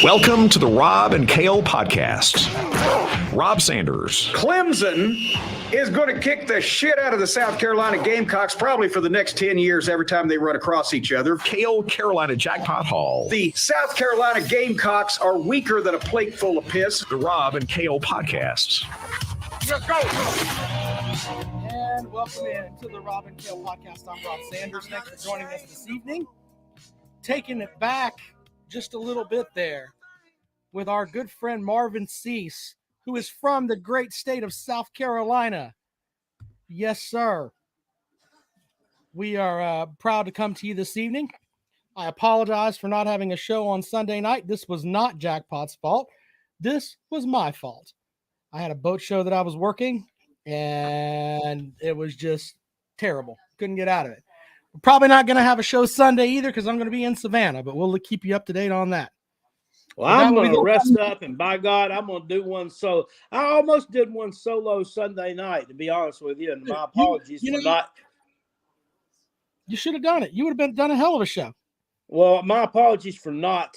Welcome to the Rob and Kale podcast. Rob Sanders. Clemson is going to kick the shit out of the South Carolina Gamecocks probably for the next 10 years every time they run across each other. Kale, Carolina Jackpot Hall. The South Carolina Gamecocks are weaker than a plate full of piss. The Rob and Kale podcasts. Let's go. And welcome in to the Rob and Kale podcast. I'm Rob Sanders. Thanks for joining us this evening. Taking it back just a little bit there with our good friend Marvin Cease, who is from the great state of South Carolina. Yes, sir. We are proud to come to you this evening. I apologize for not having a show on Sunday night. This was not Jackpot's fault. This was my fault. I had a boat show that I was working, and it was just terrible. Couldn't get out of it. We're probably not going to have a show Sunday either because I'm going to be in Savannah, but we'll keep you up to date on that. Well, I'm going to rest up, and by God, I'm going to do one solo. I almost did one solo Sunday night, to be honest with you, and my apologies for not. You should have done it. You would have done a hell of a show. Well, my apologies for not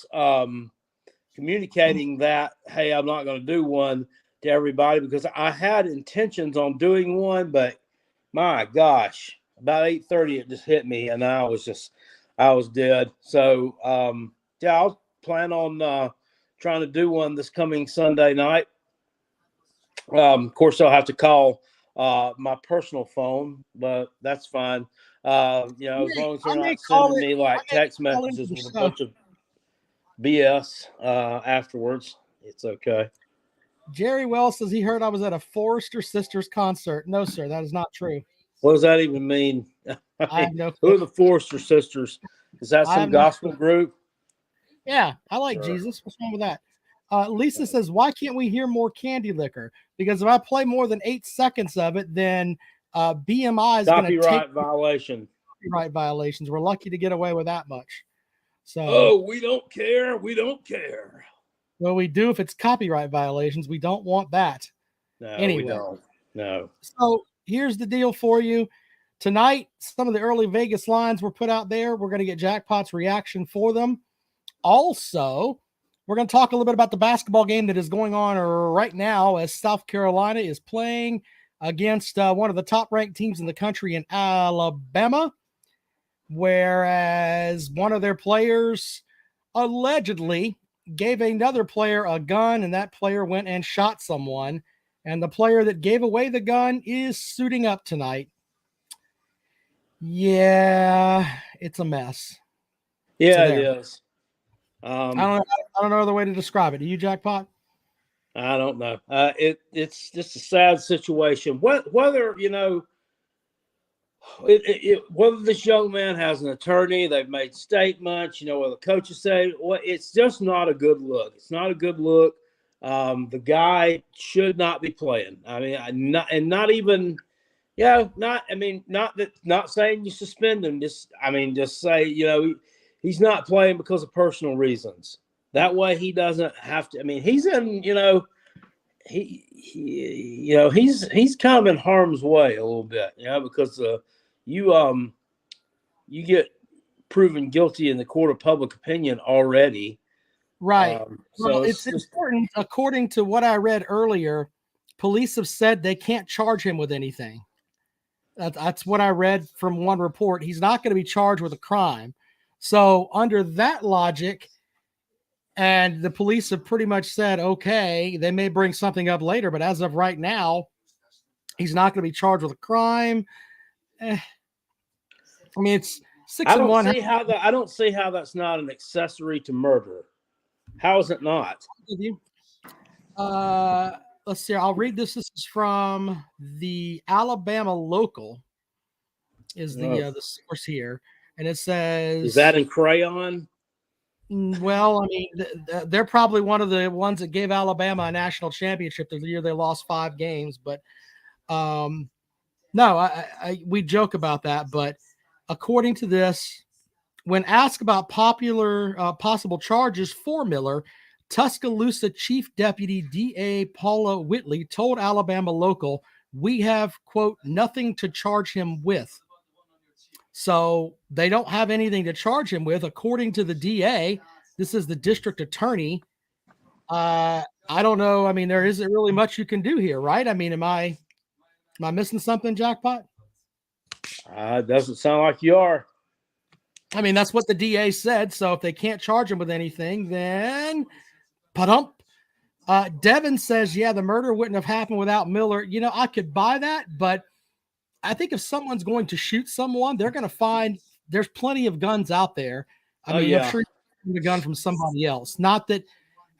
communicating that, hey, I'm not going to do one to everybody, because I had intentions on doing one, but my gosh, about 8:30 it just hit me, and I was dead. So, yeah, I'll plan on trying to do one this coming Sunday night. Of course, I'll have to call my personal phone, but that's fine. As long as they're not sending me like text messages with a bunch of BS afterwards, it's okay. Jerry Wells says he heard I was at a Forrester Sisters concert. No, sir, that is not true. What does that even mean? I have no Who are the Forrester Sisters? Is that some gospel group? Yeah, I like Jesus. What's wrong with that? Lisa says, why can't we hear more Candy Liquor? Because if I play more than 8 seconds of it, then BMI is going to take copyright violations. We're lucky to get away with that much. So, we don't care. We don't care. Well, we do if it's copyright violations. We don't want that. No, anyway. We don't. No. So here's the deal for you. Tonight, some of the early Vegas lines were put out there. We're going to get Jackpot's reaction for them. Also, we're going to talk a little bit about the basketball game that is going on right now as South Carolina is playing against one of the top-ranked teams in the country in Alabama, whereas one of their players allegedly gave another player a gun, and that player went and shot someone, and the player that gave away the gun is suiting up tonight. Yeah, it's a mess. Yeah, it is. I don't know other way to describe it. Do you, Jackpot? I don't know. It's just a sad situation. Whether whether this young man has an attorney, they've made statements, whether the coaches say, it's just not a good look. It's not a good look. The guy should not be playing. I mean, not saying you suspend him. Just say, he's not playing because of personal reasons. That way he doesn't have to. I mean, he's in, he's kind of in harm's way a little bit, because you get proven guilty in the court of public opinion already. Right. So it's important. According to what I read earlier, police have said they can't charge him with anything. That's what I read from one report. He's not going to be charged with a crime. So under that logic, and the police have pretty much said, okay, they may bring something up later, but as of right now, he's not going to be charged with a crime. I mean, it's 6-1. I don't see how that's not an accessory to murder. How is it not? Let's see. I'll read this. This is from the Alabama Local. Is the source here, and it says, "Is that in crayon?" Well, I mean, they're probably one of the ones that gave Alabama a national championship the year they lost 5 games. But no, we joke about that. But according to this, when asked about possible charges for Miller, Tuscaloosa Chief Deputy D.A. Paula Whitley told Alabama Local, "We have, quote, nothing to charge him with." So they don't have anything to charge him with. According to the DA, this is the district attorney I don't know. I mean, there isn't really much you can do here, right? I mean, am I missing something, Jackpot? It doesn't sound like you are. I mean, that's what the DA said. So if they can't charge him with anything, then pa-dump. Devin says, yeah, the murder wouldn't have happened without Miller. You know, I could buy that, but I think if someone's going to shoot someone, they're going to find there's plenty of guns out there. I mean, I'm sure you get a gun from somebody else. Not that,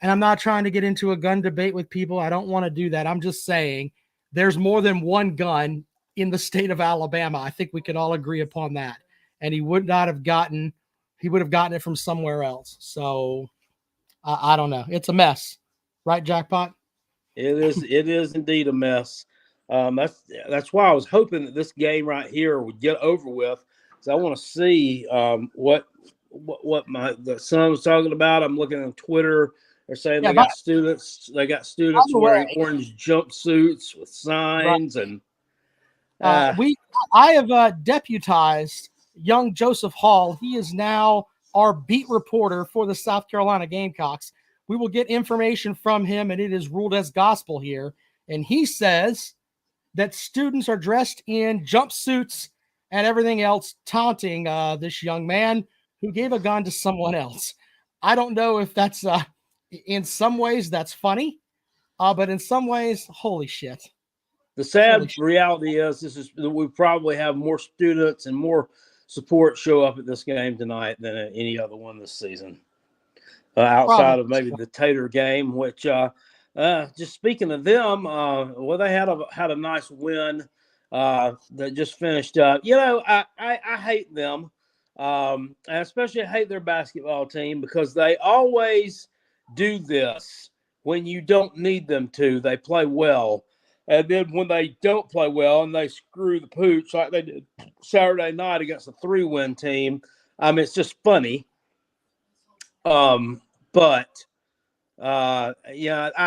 and I'm not trying to get into a gun debate with people. I don't want to do that. I'm just saying there's more than one gun in the state of Alabama. I think we could all agree upon that. And he would have gotten it from somewhere else. So I don't know. It's a mess, right, Jackpot? It is indeed a mess. That's why I was hoping that this game right here would get over with. So I want to see what the son was talking about. I'm looking on Twitter. They're saying they got students wearing orange jumpsuits with signs, and I have deputized young Joseph Hall. He is now our beat reporter for the South Carolina Gamecocks. We will get information from him, and it is ruled as gospel here. And he says that students are dressed in jumpsuits and everything else, taunting this young man who gave a gun to someone else. I don't know if that's in some ways that's funny, but in some ways, holy shit. The sad reality is we probably have more students and more support show up at this game tonight than at any other one this season. Outside of maybe the Tater game, which just speaking of them, they had a nice win that just finished up. You know, I hate them, and especially I hate their basketball team because they always do this when you don't need them to. They play well, and then when they don't play well and they screw the pooch like they did Saturday night against a 3-win team, it's just funny. But I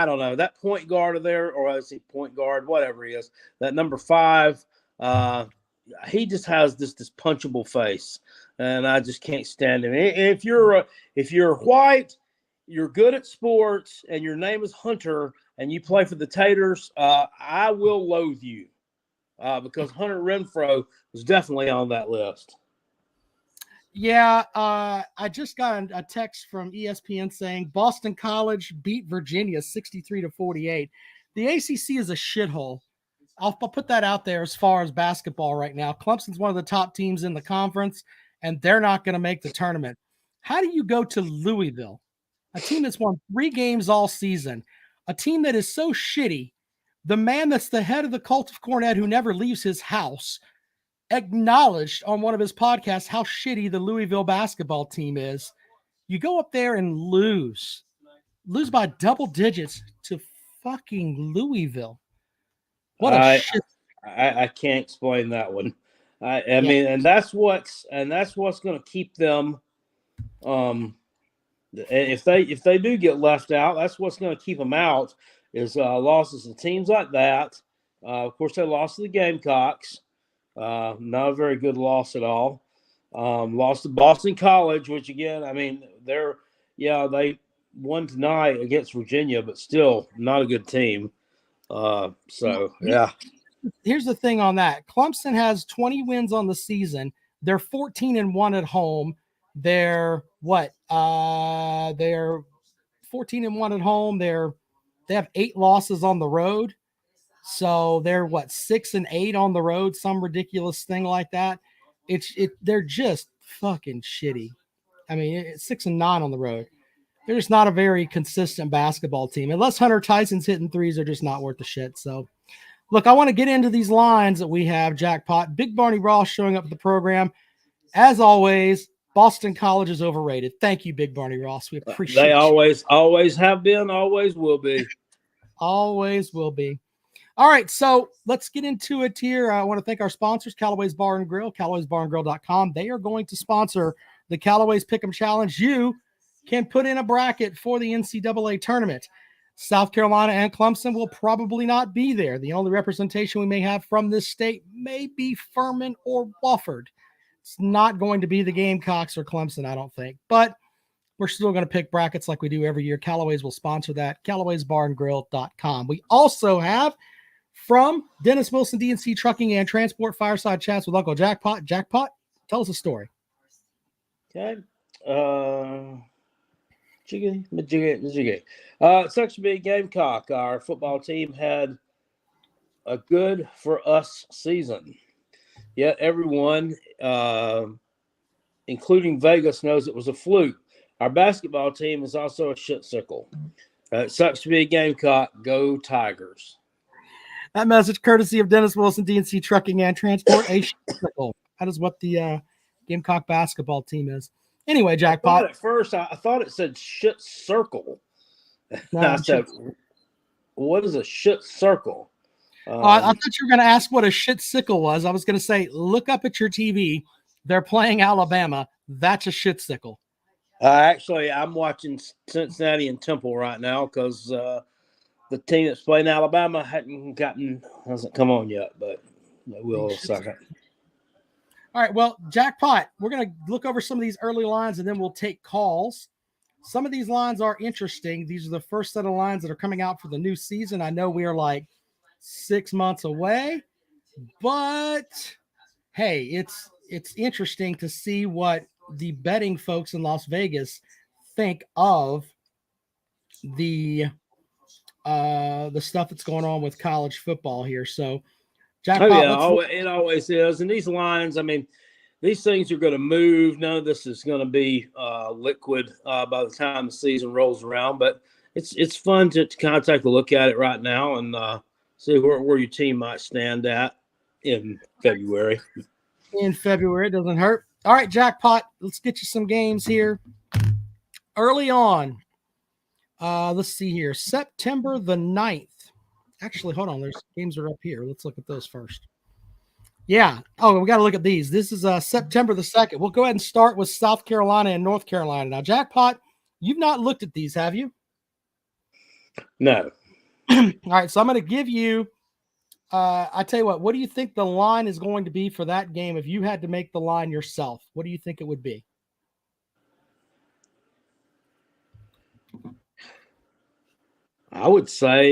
don't know. That point guard of there, or I say point guard, whatever he is, that number 5, he just has this punchable face, and I just can't stand him. If you're white, you're good at sports, and your name is Hunter, and you play for the Taters, I will loathe you because Hunter Renfro was definitely on that list. Yeah, I just got a text from ESPN saying Boston College beat Virginia 63-48. The ACC is a shithole. I'll put that out there as far as basketball right now. Clemson's one of the top teams in the conference, and they're not going to make the tournament. How do you go to Louisville, a team that's won 3 games all season, a team that is so shitty, the man that's the head of the cult of Cornette who never leaves his house, acknowledged on one of his podcasts how shitty the Louisville basketball team is. You go up there and lose by double digits to fucking Louisville. What a shit. I can't explain that one. I mean, and that's what's going to keep them. If they do get left out, that's what's going to keep them out is losses to teams like that. Of course, they lost to the Gamecocks. Not a very good loss at all. Lost to Boston College, which again, I mean, they won tonight against Virginia, but still not a good team. Here's the thing on that. Clemson has 20 wins on the season. They're 14-1 at home. They're 14-1 at home. They have 8 losses on the road. So they're 6-8 on the road, some ridiculous thing like that. They're just fucking shitty. I mean, it's 6-9 on the road. They're just not a very consistent basketball team. Unless Hunter Tyson's hitting threes, they're just not worth the shit. So, look, I want to get into these lines that we have, Jackpot. Big Barney Ross showing up at the program. As always, Boston College is overrated. Thank you, Big Barney Ross. We appreciate it. They always have been, always will be. Always will be. All right, so let's get into it here. I want to thank our sponsors, Callaway's Bar and Grill, Callaway'sBarandGrill.com. They are going to sponsor the Callaway's Pick'em Challenge. You can put in a bracket for the NCAA tournament. South Carolina and Clemson will probably not be there. The only representation we may have from this state may be Furman or Wofford. It's not going to be the Gamecocks or Clemson, I don't think. But We're still going to pick brackets like we do every year. Callaway's will sponsor that. Callaway'sBarandGrill.com. We also have from Dennis Wilson, DNC Trucking and Transport, Fireside Chats with Uncle Jackpot. Jackpot, tell us a story. Okay. Section B Gamecock. Our football team had a good for us season. Yet everyone, including Vegas, knows it was a fluke. Our basketball team is also a shit-sickle. It sucks to be a Gamecock. Go Tigers. That message courtesy of Dennis Wilson, DNC Trucking and Transport, a shit-sickle. That is what the Gamecock basketball team is. Anyway, Jackpot. At first, I thought it said shit circle. No, I said, what is a shit circle? I thought you were going to ask what a shit sickle was. I was going to say, look up at your TV. They're playing Alabama. That's a shit sickle. Actually, I'm watching Cincinnati and Temple right now because the team that's playing Alabama hasn't come on yet, but they will in a second. All right, well, Jackpot, we're going to look over some of these early lines, and then we'll take calls. Some of these lines are interesting. These are the first set of lines that are coming out for the new season. I know we are like 6 months away, but hey, it's interesting to see what the betting folks in Las Vegas think of the stuff that's going on with college football here. So, Jackpot, it always is. And these lines, I mean, these things are going to move. None of this is going to be liquid by the time the season rolls around. But it's fun to kind of take a look at it right now and see where your team might stand at in February. In February, it doesn't hurt. All right, Jackpot, let's get you some games here. Early on, let's see here. September the 9th. Actually, hold on. There's games are up here. Let's look at those first. Yeah. Oh, we got to look at these. This is September the 2nd. We'll go ahead and start with South Carolina and North Carolina. Now, Jackpot, you've not looked at these, have you? No. All right, so I'm going to give you I tell you what do you think the line is going to be for that game if you had to make the line yourself? What do you think it would be? I would say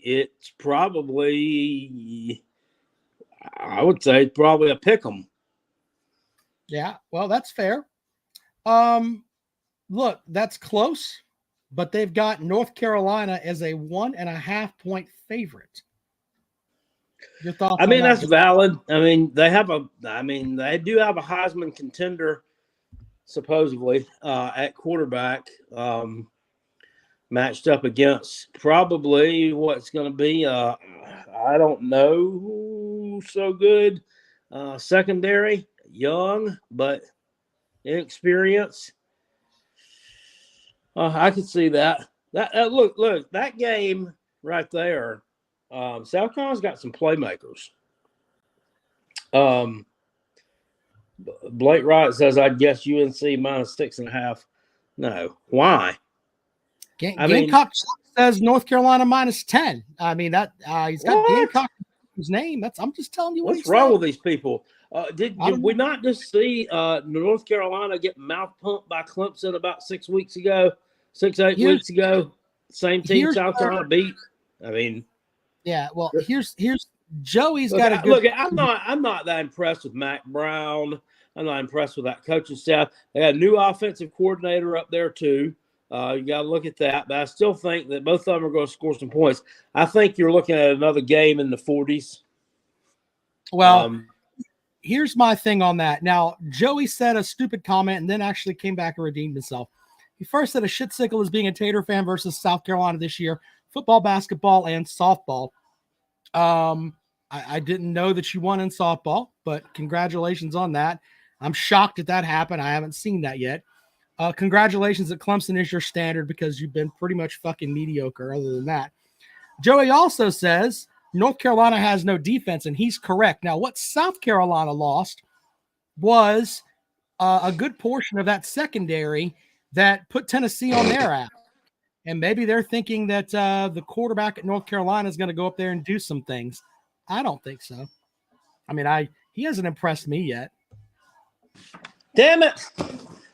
it's probably a pick 'em. Yeah, well, that's fair. Look, that's close, but they've got North Carolina as a 1.5 point favorite. Your thoughts? I mean, that's valid. I mean, they do have a Heisman contender, supposedly, at quarterback, matched up against probably what's going to be, I don't know, so good. Secondary, young, but inexperienced. I could see that. Look, that game right there. South Carolina's got some playmakers. Blake Wright says, "I'd guess UNC minus 6.5." No, why? Gamecock says North Carolina minus 10. I mean that he's got Gamecock in his name. I'm just telling you what's wrong with these people. Did we not just see North Carolina get mouth pumped by Clemson about 8 weeks ago? Same team South Carolina beat. I mean, yeah. Well, here's Joey's got a good. Look, I'm not that impressed with Mac Brown. I'm not impressed with that coaching staff. They got a new offensive coordinator up there too. You got to look at that, but I still think that both of them are going to score some points. I think you're looking at another game in the 40s. Well, here's my thing on that. Now, Joey said a stupid comment and then actually came back and redeemed himself. He first said a shit sickle is being a Tater fan versus South Carolina this year, football, basketball, and softball. I didn't know that you won in softball, but congratulations on that. I'm shocked that happened. I haven't seen that yet. Congratulations that Clemson is your standard because you've been pretty much fucking mediocre other than that. Joey also says North Carolina has no defense, and he's correct. Now, what South Carolina lost was a good portion of that secondary that put Tennessee on their ass. And maybe they're thinking that the quarterback at North Carolina is going to go up there and do some things. I don't think so. I mean, he hasn't impressed me yet. Damn it.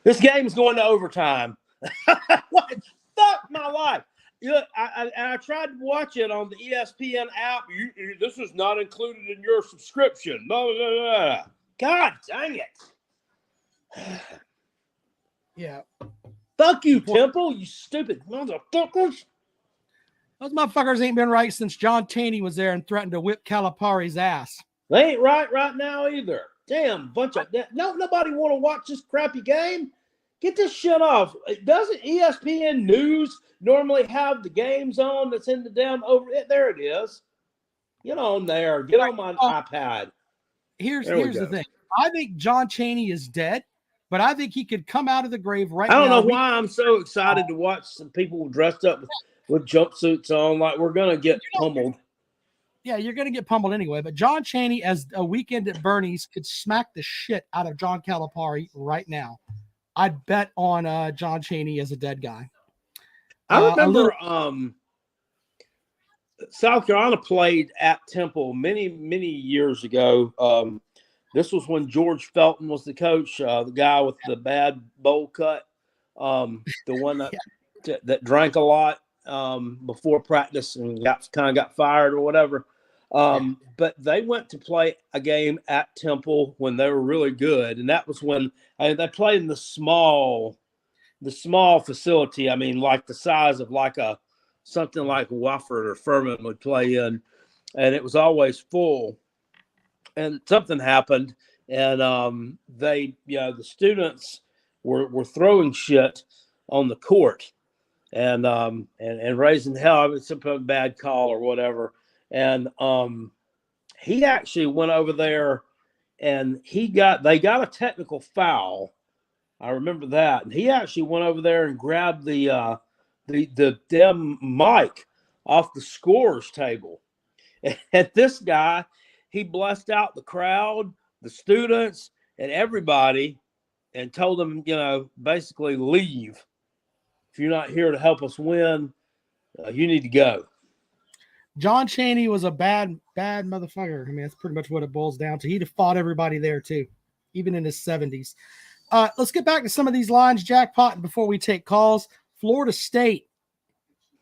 This game's going to overtime. What? Fuck my life. I tried to watch it on the ESPN app. This is not included in your subscription. Blah, blah, blah. God dang it. Yeah. Fuck you, Temple, you stupid motherfuckers. Those motherfuckers ain't been right since John Chaney was there and threatened to whip Calipari's ass. They ain't right now either. Damn, bunch of nobody want to watch this crappy game. Get this shit off. Doesn't ESPN News normally have the games on that's in the damn over it? There it is. Get on there. Get on my iPad. Here's the thing. I think John Chaney is dead, but I think he could come out of the grave right now. I don't know why I'm so excited to watch some people dressed up with jumpsuits on like we're going to get pummeled. Yeah, you're going to get pummeled anyway. But John Chaney, as a weekend at Bernie's, could smack the shit out of John Calipari right now. I'd bet on John Chaney as a dead guy. I remember South Carolina played at Temple many, many years ago. This was when George Felton was the coach, the guy with the bad bowl cut, the one that drank a lot before practice and got fired or whatever. But they went to play a game at Temple when they were really good, and that was when they played in the small facility. I mean, like the size of something like Wofford or Furman would play in, and it was always full. And something happened, and the students were throwing shit on the court, and raising hell. I mean, some bad call or whatever. And he actually went over there, and they got a technical foul. I remember that. And he actually went over there and grabbed the damn mic off the scorer's table. And this guy, he blessed out the crowd, the students, and everybody, and told them, basically leave. If you're not here to help us win, you need to go. John Chaney was a bad motherfucker. I mean, that's pretty much what it boils down to. He'd have fought everybody there too, even in his 70s. Let's get back to some of these lines, Jackpot, before we take calls. Florida State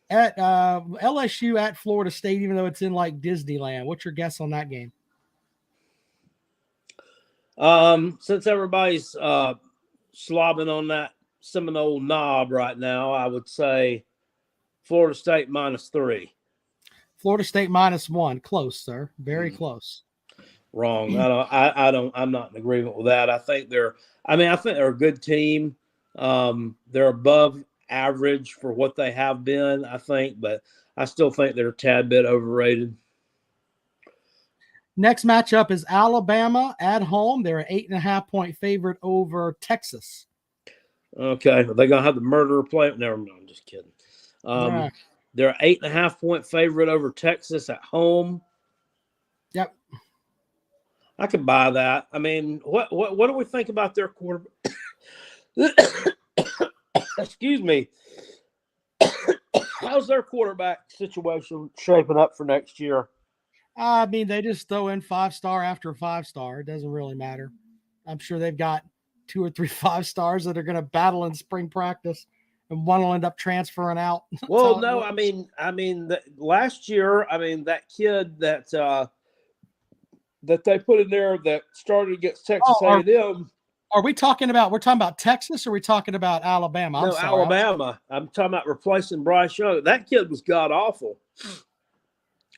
at LSU at Florida State, even though it's in like Disneyland. What's your guess on that game? Since everybody's slobbing on that Seminole knob right now, I would say Florida State -3. Florida State -1. Close, sir. Very close. Wrong. I'm not in agreement with that. I think they're a good team. They're above average for what they have been, I think, but I still think they're a tad bit overrated. Next matchup is Alabama at home. They're an 8.5-point favorite over Texas. Okay. Are they going to have the murderer play? Never mind. I'm just kidding. Yeah. They're an 8.5-point favorite over Texas at home. Yep. I could buy that. I mean, what do we think about their quarterback? Excuse me. How's their quarterback situation shaping up for next year? I mean, they just throw in 5-star after 5-star. It doesn't really matter. I'm sure they've got 2 or 3 5-stars that are going to battle in spring practice, and one will end up transferring out. Well, no, I mean, last year, that kid that they put in there that started against Texas A&M. We're talking about Texas, or are we talking about Alabama? No, Alabama. I'm talking about replacing Bryce Young. That kid was god awful.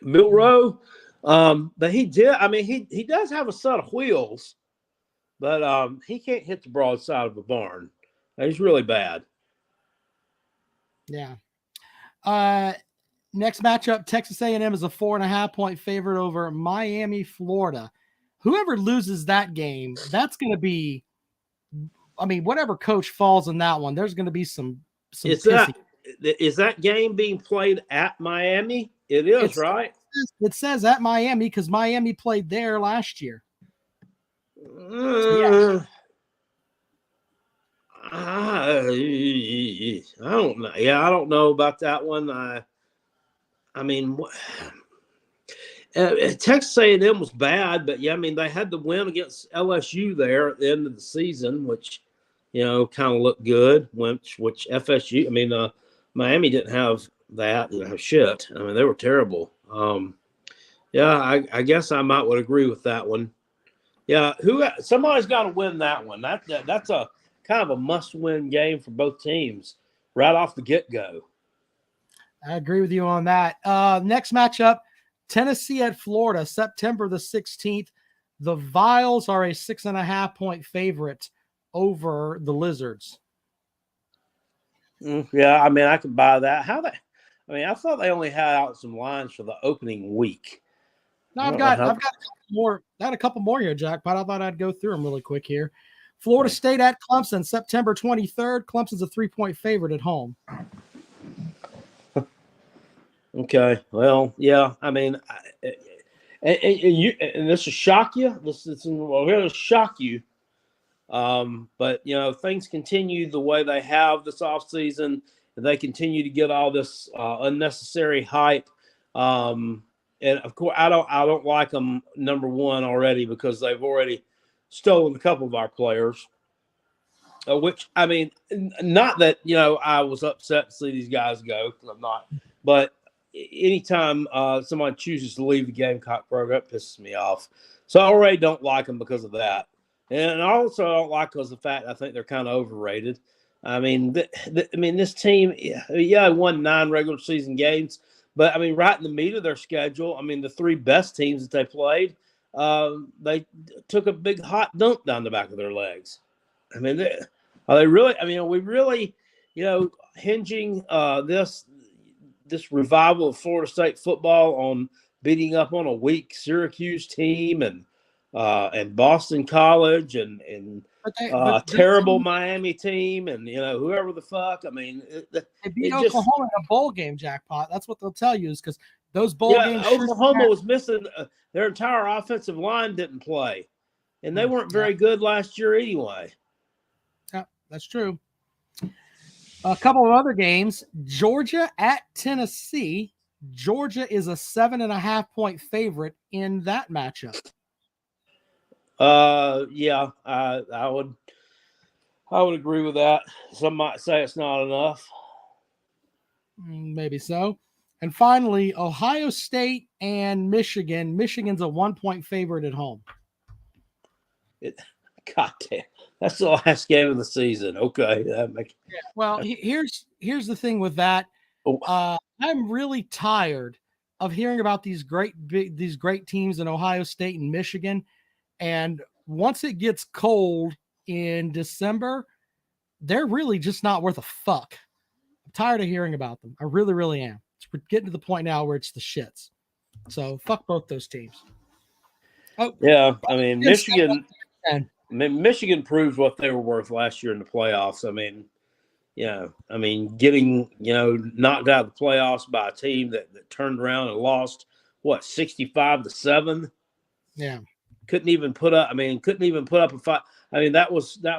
Milroe, but he did. I mean, he does have a set of wheels, but he can't hit the broadside of a barn. He's really bad. Yeah. Next matchup, Texas A&M is a 4.5-point favorite over Miami, Florida. Whoever loses that game, that's going to be. I mean, whatever coach falls in that one, there's going to be some. Is that game being played at Miami? It is, right? It says at Miami because Miami played there last year. Yeah. I don't know. Yeah, I don't know about that one. I mean, Texas A&M was bad, but yeah, I mean, they had the win against LSU there at the end of the season, which kind of looked good. Which FSU, Miami didn't have that. Shit. I mean, they were terrible. I guess I would agree with that one. Yeah, somebody's got to win that one. That's a kind of a must-win game for both teams right off the get-go. I agree with you on that. Next matchup, Tennessee at Florida, September the 16th. The Vials are a 6.5-point favorite over the Lizards. Yeah, I could buy that. I thought they only had out some lines for the opening week. No, I've got a couple more. I had a couple more here, Jackpot. I thought I'd go through them really quick here. Florida State at Clemson, September 23rd. Clemson's a 3-point favorite at home. Okay. Well, yeah. And this will shock you. This is going to shock you. But things continue the way they have this offseason. They continue to get all this unnecessary hype. And of course, I don't like them number one already because they've already stolen a couple of our players. Which not that I was upset to see these guys go, because I'm not. But anytime somebody chooses to leave the Gamecock program, it pisses me off. So I already don't like them because of that, and I also don't like because of the fact I think they're kind of overrated. This team, won 9 regular season games. But, right in the meat of their schedule, the 3 best teams that they played, they took a big hot dump down the back of their legs. Are they really – are we really, hinging this revival of Florida State football on beating up on a weak Syracuse team and Boston College and terrible Miami team and whoever the fuck. They beat Oklahoma in a bowl game, Jackpot. That's what they'll tell you, is because those bowl games. Oklahoma was missing their entire offensive line didn't play, and they weren't very good last year anyway. Yeah, that's true. A couple of other games: Georgia at Tennessee. Georgia is a 7.5-point favorite in that matchup. I would agree with that. Some might say it's not enough. Maybe so. And finally, Ohio State and Michigan. Michigan's a 1-point favorite at home. God damn. That's the last game of the season. Okay. Well, here's the thing with that. I'm really tired of hearing about these great teams in Ohio State and Michigan. And once it gets cold in December, they're really just not worth a fuck. I'm tired of hearing about them. I really, really am. We're getting to the point now where it's the shits. So fuck both those teams. Oh yeah, Michigan proved what they were worth last year in the playoffs. Getting knocked out of the playoffs by a team that turned around and lost 65-7. Yeah. Couldn't even put up a fight. That was I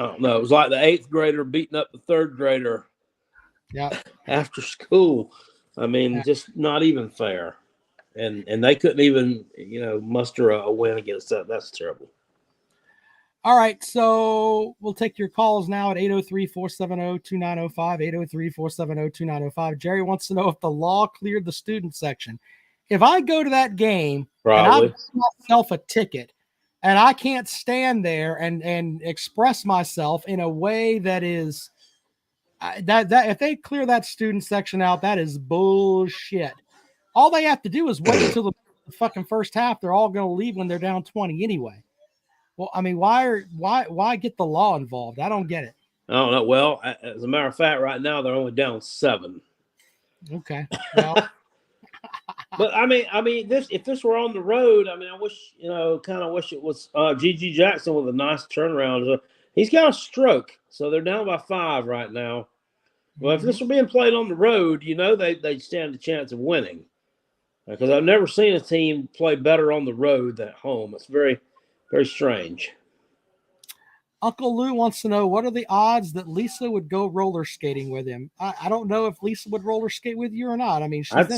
don't know. It was like the 8th grader beating up the 3rd grader. Yeah. After school. Just not even fair. And they couldn't even, muster a win against that. That's terrible. All right, so we'll take your calls now at 803-470-2905, 803-470-2905. Jerry wants to know if the law cleared the student section. If I go to that game Probably. and I buy myself a ticket and I can't stand there and express myself in a way that is that if they clear that student section out, that is bullshit. All they have to do is wait until the fucking first half. They're all going to leave when they're down 20 anyway. Well, why get the law involved? I don't get it. I don't know. Well, as a matter of fact, right now they're only down 7. Okay. Well, but if this were on the road, I wish wish it was G.G. Jackson with a nice turnaround. He's got a stroke, so they're down by 5 right now. Well, if this were being played on the road, they'd stand a chance of winning, because I've never seen a team play better on the road than at home. It's very, very strange. Uncle Lou wants to know, what are the odds that Lisa would go roller skating with him? I don't know if Lisa would roller skate with you or not. I mean, she's I'd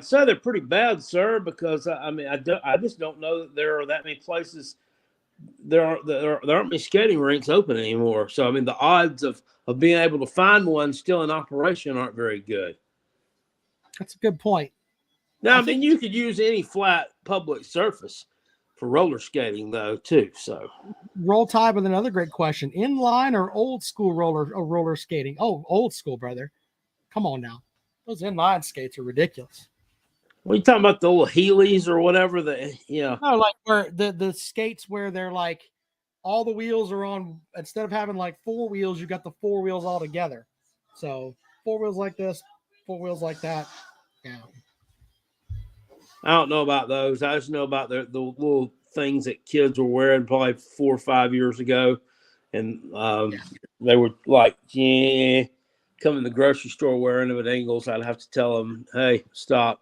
say they're pretty bad, sir, because I just don't know that there are that many places. There aren't many skating rinks open anymore. So I mean, the odds of being able to find one still in operation aren't very good. That's a good point. Now, I mean, you could use any flat public surface for roller skating, though, too. So, Roll Tide with another great question: inline or old school roller skating? Oh, old school, brother. Come on now, those inline skates are ridiculous. what are you talking about? The little Heelys or whatever? No, like where the skates where they're like all the wheels are on. Instead of having like four wheels, you got the four wheels all together. So 4 wheels like this, 4 wheels like that. Yeah. I don't know about those. I just know about the little things that kids were wearing probably 4 or 5 years ago. And they were like, come in the grocery store wearing them at Ingles. I'd have to tell them, hey, stop.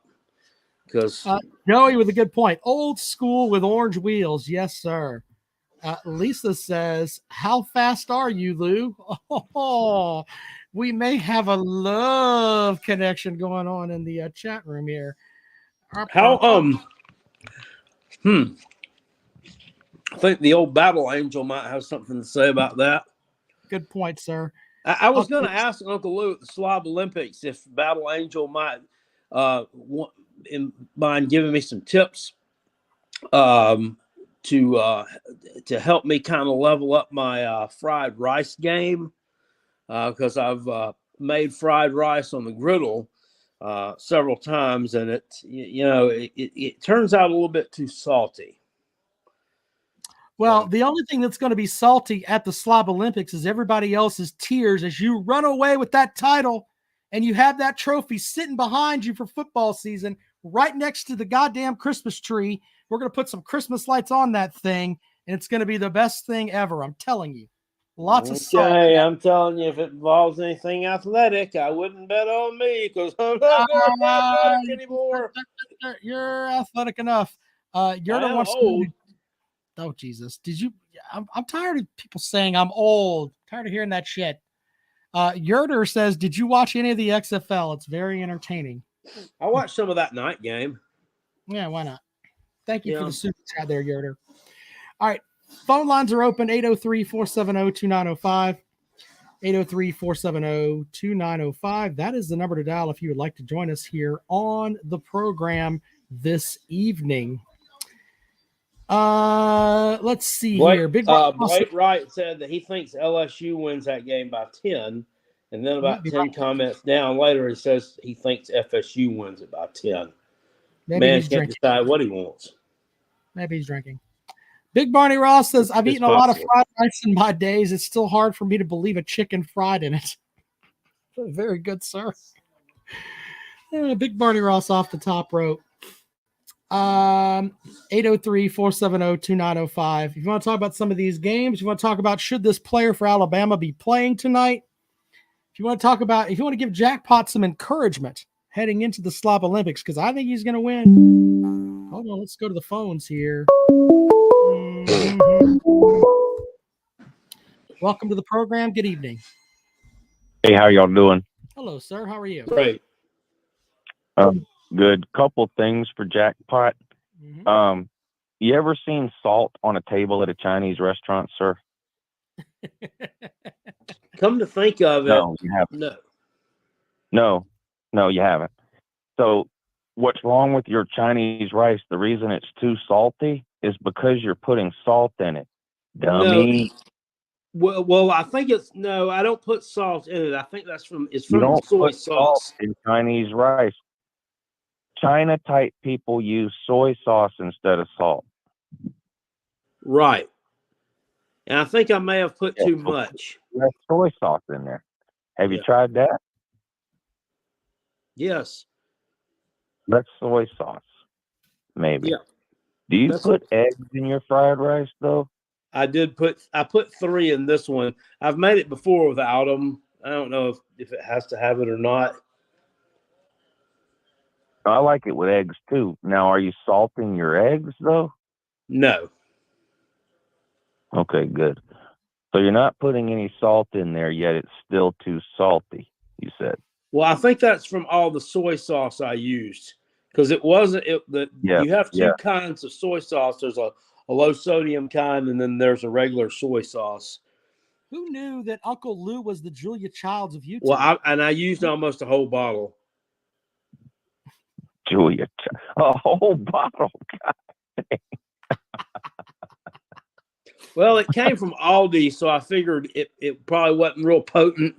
Because Joey with a good point. Old school with orange wheels. Yes, sir. Lisa says, how fast are you, Lou? Oh, we may have a love connection going on in the chat room here. I think the old Battle Angel might have something to say about that. Good point, sir. I was going to ask Uncle Lou at the Slob Olympics if Battle Angel might mind giving me some tips to help me kind of level up my fried rice game, because I've made fried rice on the griddle several times, and it turns out a little bit too salty. Well, the only thing that's going to be salty at the Slob Olympics is everybody else's tears as you run away with that title and you have that trophy sitting behind you for football season right next to the goddamn Christmas tree. We're going to put some Christmas lights on that thing, and it's going to be the best thing ever. I'm telling you. Lots of salt. Okay, I'm telling you, if it involves anything athletic, I wouldn't bet on me because I'm not very athletic anymore. You're athletic enough. You're the one. Oh, Jesus. Did you? I'm tired of people saying I'm old. Tired of hearing that shit. Yerder says, did you watch any of the XFL? It's very entertaining. I watched some of that night game. Yeah, why not? Thank you for the super chat there, Yerder. All right. Phone lines are open, 803-470-2905. 803-470-2905. That is the number to dial if you would like to join us here on the program this evening. Let's see here. Blake Wright said that he thinks LSU wins that game by 10, and then about 10 comments down later, he says he thinks FSU wins it by 10. Man can't decide what he wants. Maybe he's drinking. Big Barney Ross says, I've eaten a lot of fried rice in my days. It's still hard for me to believe a chicken fried in it. Very good, sir. Big Barney Ross off the top rope. 803-470-2905. If you want to talk about some of these games, you want to talk about should this player for Alabama be playing tonight? If you want to give Jackpot some encouragement heading into the Slob Olympics, because I think he's going to win. Hold on, let's go to the phones here. Welcome to the program. Good evening. Hey, how y'all doing? Hello, sir. How are you? Great. Good. Couple things for Jackpot. Mm-hmm. You ever seen salt on a table at a Chinese restaurant, sir? Come to think of it, no, you haven't. No, you haven't. So what's wrong with your Chinese rice? The reason it's too salty is because you're putting salt in it. Dummy. No. Well, I think I don't put salt in it. I think it's from soy sauce. Salt in Chinese rice. China type people use soy sauce instead of salt. Right. And I think I may have put too much. There's soy sauce in there. Have you tried that? Yes. That's soy sauce. Maybe. Yeah. Do you put eggs in your fried rice though? I put 3 in this one. I've made it before without them. I don't know if it has to have it or not. I like it with eggs too. Now, are you salting your eggs though? No. Okay, good. So you're not putting any salt in there yet. It's still too salty, you said. Well, I think that's from all the soy sauce I used, because it wasn't Yeah, you have two yeah. kinds of soy sauce. There's a low sodium kind, and then there's a regular soy sauce. Who knew that Uncle Lou was the Julia Childs of YouTube? Well, I used almost a whole bottle. Julia, a whole bottle. Well, it came from Aldi, so I figured it probably wasn't real potent,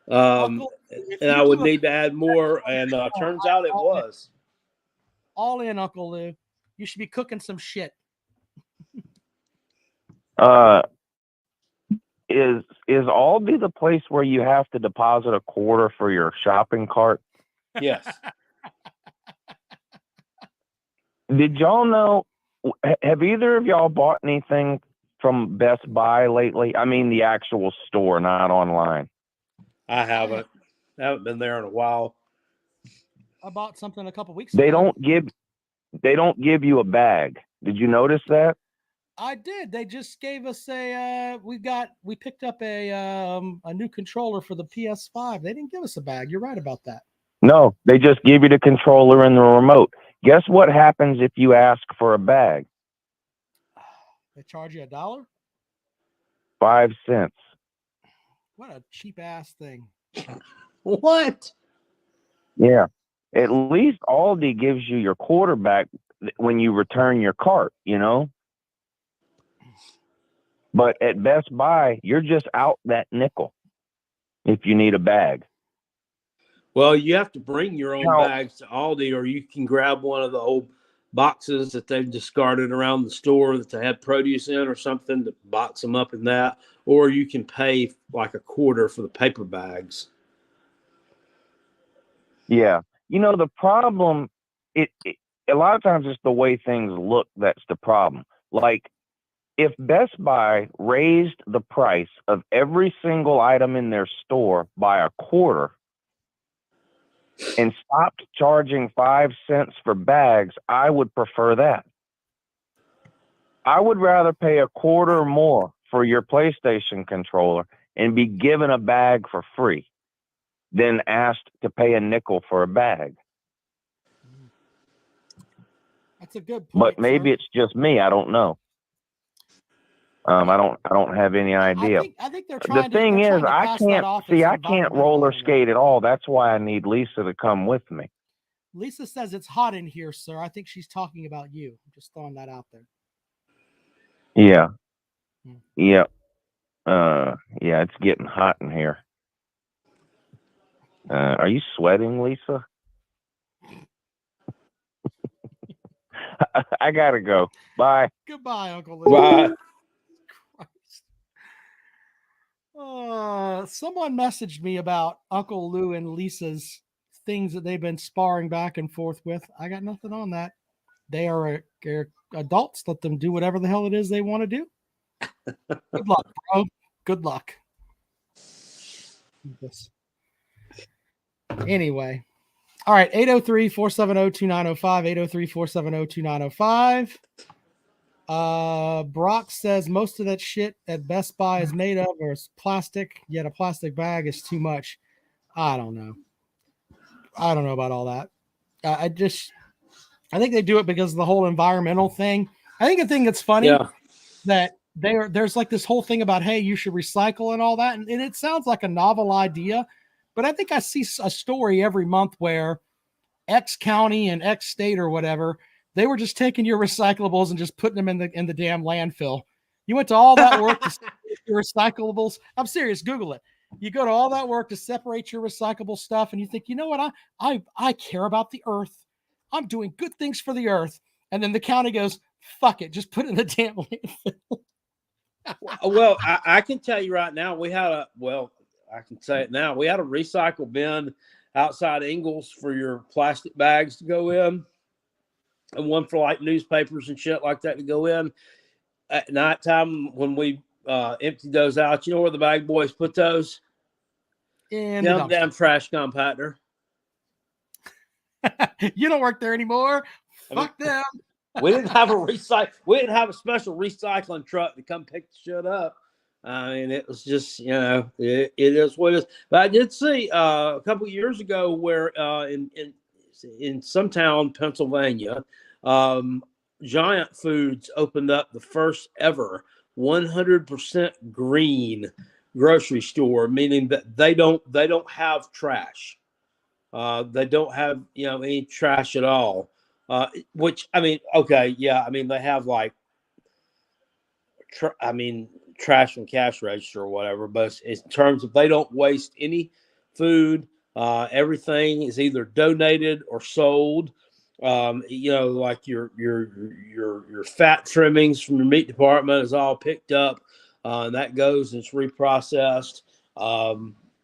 Uncle, and I would need to add more. And turns out it was. All in, Uncle Lou. You should be cooking some shit. Is Aldi the place where you have to deposit a quarter for your shopping cart? Yes. Did y'all know? Have either of y'all bought anything from Best Buy lately? I mean, the actual store, not online. I haven't been there in a while. I bought something a couple weeks They ago. They don't give you a bag. Did you notice that? I did. They just gave us we picked up a new controller for the PS5. They didn't give us a bag. You're right about that. No, they just give you the controller and the remote. Guess what happens if you ask for a bag? They charge you $1? 5 cents. What a cheap ass thing. What? Yeah. At least Aldi gives you your quarterback when you return your cart, you know? But at Best Buy, you're just out that nickel if you need a bag. Well, you have to bring your own Now, bags to Aldi, or you can grab one of the old boxes that they've discarded around the store that they had produce in or something to box them up in that, or you can pay like a quarter for the paper bags. yeah. You know, the problem, a lot of times it's the way things look that's the problem. Like, if Best Buy raised the price of every single item in their store by a quarter and stopped charging 5 cents for bags, I would prefer that. I would rather pay a quarter more for your PlayStation controller and be given a bag for free than asked to pay a nickel for a bag. That's a good point. But maybe sir. it's just me. I don't know. I don't have any idea. I think they're trying The thing they're is, trying to I pass that can't off see. as I can't environmental roller anyway. skate at all. That's why I need Lisa to come with me. Lisa says it's hot in here, sir. I think she's talking about you. I'm just throwing that out there. Yeah. Hmm. Yeah. Yeah. It's getting hot in here. Are you sweating, Lisa? I gotta go. Bye. Goodbye, Uncle Lou. Bye. Someone messaged me about Uncle Lou and Lisa's things that they've been sparring back and forth with. I got nothing on that. They're adults. Let them do whatever the hell it is they want to do. Good luck, bro. Good luck. Anyway. All right. 803-470-2905. 803-470-2905. Brock says most of that shit at Best Buy is made of or is plastic, yet a plastic bag is too much. I don't know about all that. I think they do it because of the whole environmental thing. I think the thing that's funny that there's like this whole thing about, hey, you should recycle and all that. And it sounds like a novel idea, but I think I see a story every month where X county and X state or whatever, they were just taking your recyclables and just putting them in the damn landfill. You went to all that work to separate your recyclables. I'm serious. Google it. You go to all that work to separate your recyclable stuff, and you think, you know what? I care about the earth. I'm doing good things for the earth. And then the county goes, fuck it, just put it in the damn landfill. Well, I can tell you right now, I can say it now. We had a recycle bin outside Ingles for your plastic bags to go in, and one for like newspapers and shit like that to go in. At nighttime, when we emptied those out, you know where the bag boys put those? In the the damn trash compactor. You don't work there anymore. Fuck them. We didn't have a special recycling truck to come pick the shit up. I mean, it was just, it is what it is. But I did see a couple of years ago where in some town, Pennsylvania, um, Giant Foods opened up the first ever 100% green grocery store, meaning that they don't have trash. They don't have any trash at all. Which I mean, okay, yeah, I mean they have like trash and cash register or whatever, but in terms of they don't waste any food. Everything is either donated or sold. Like your fat trimmings from your meat department is all picked up, and that goes and it's reprocessed.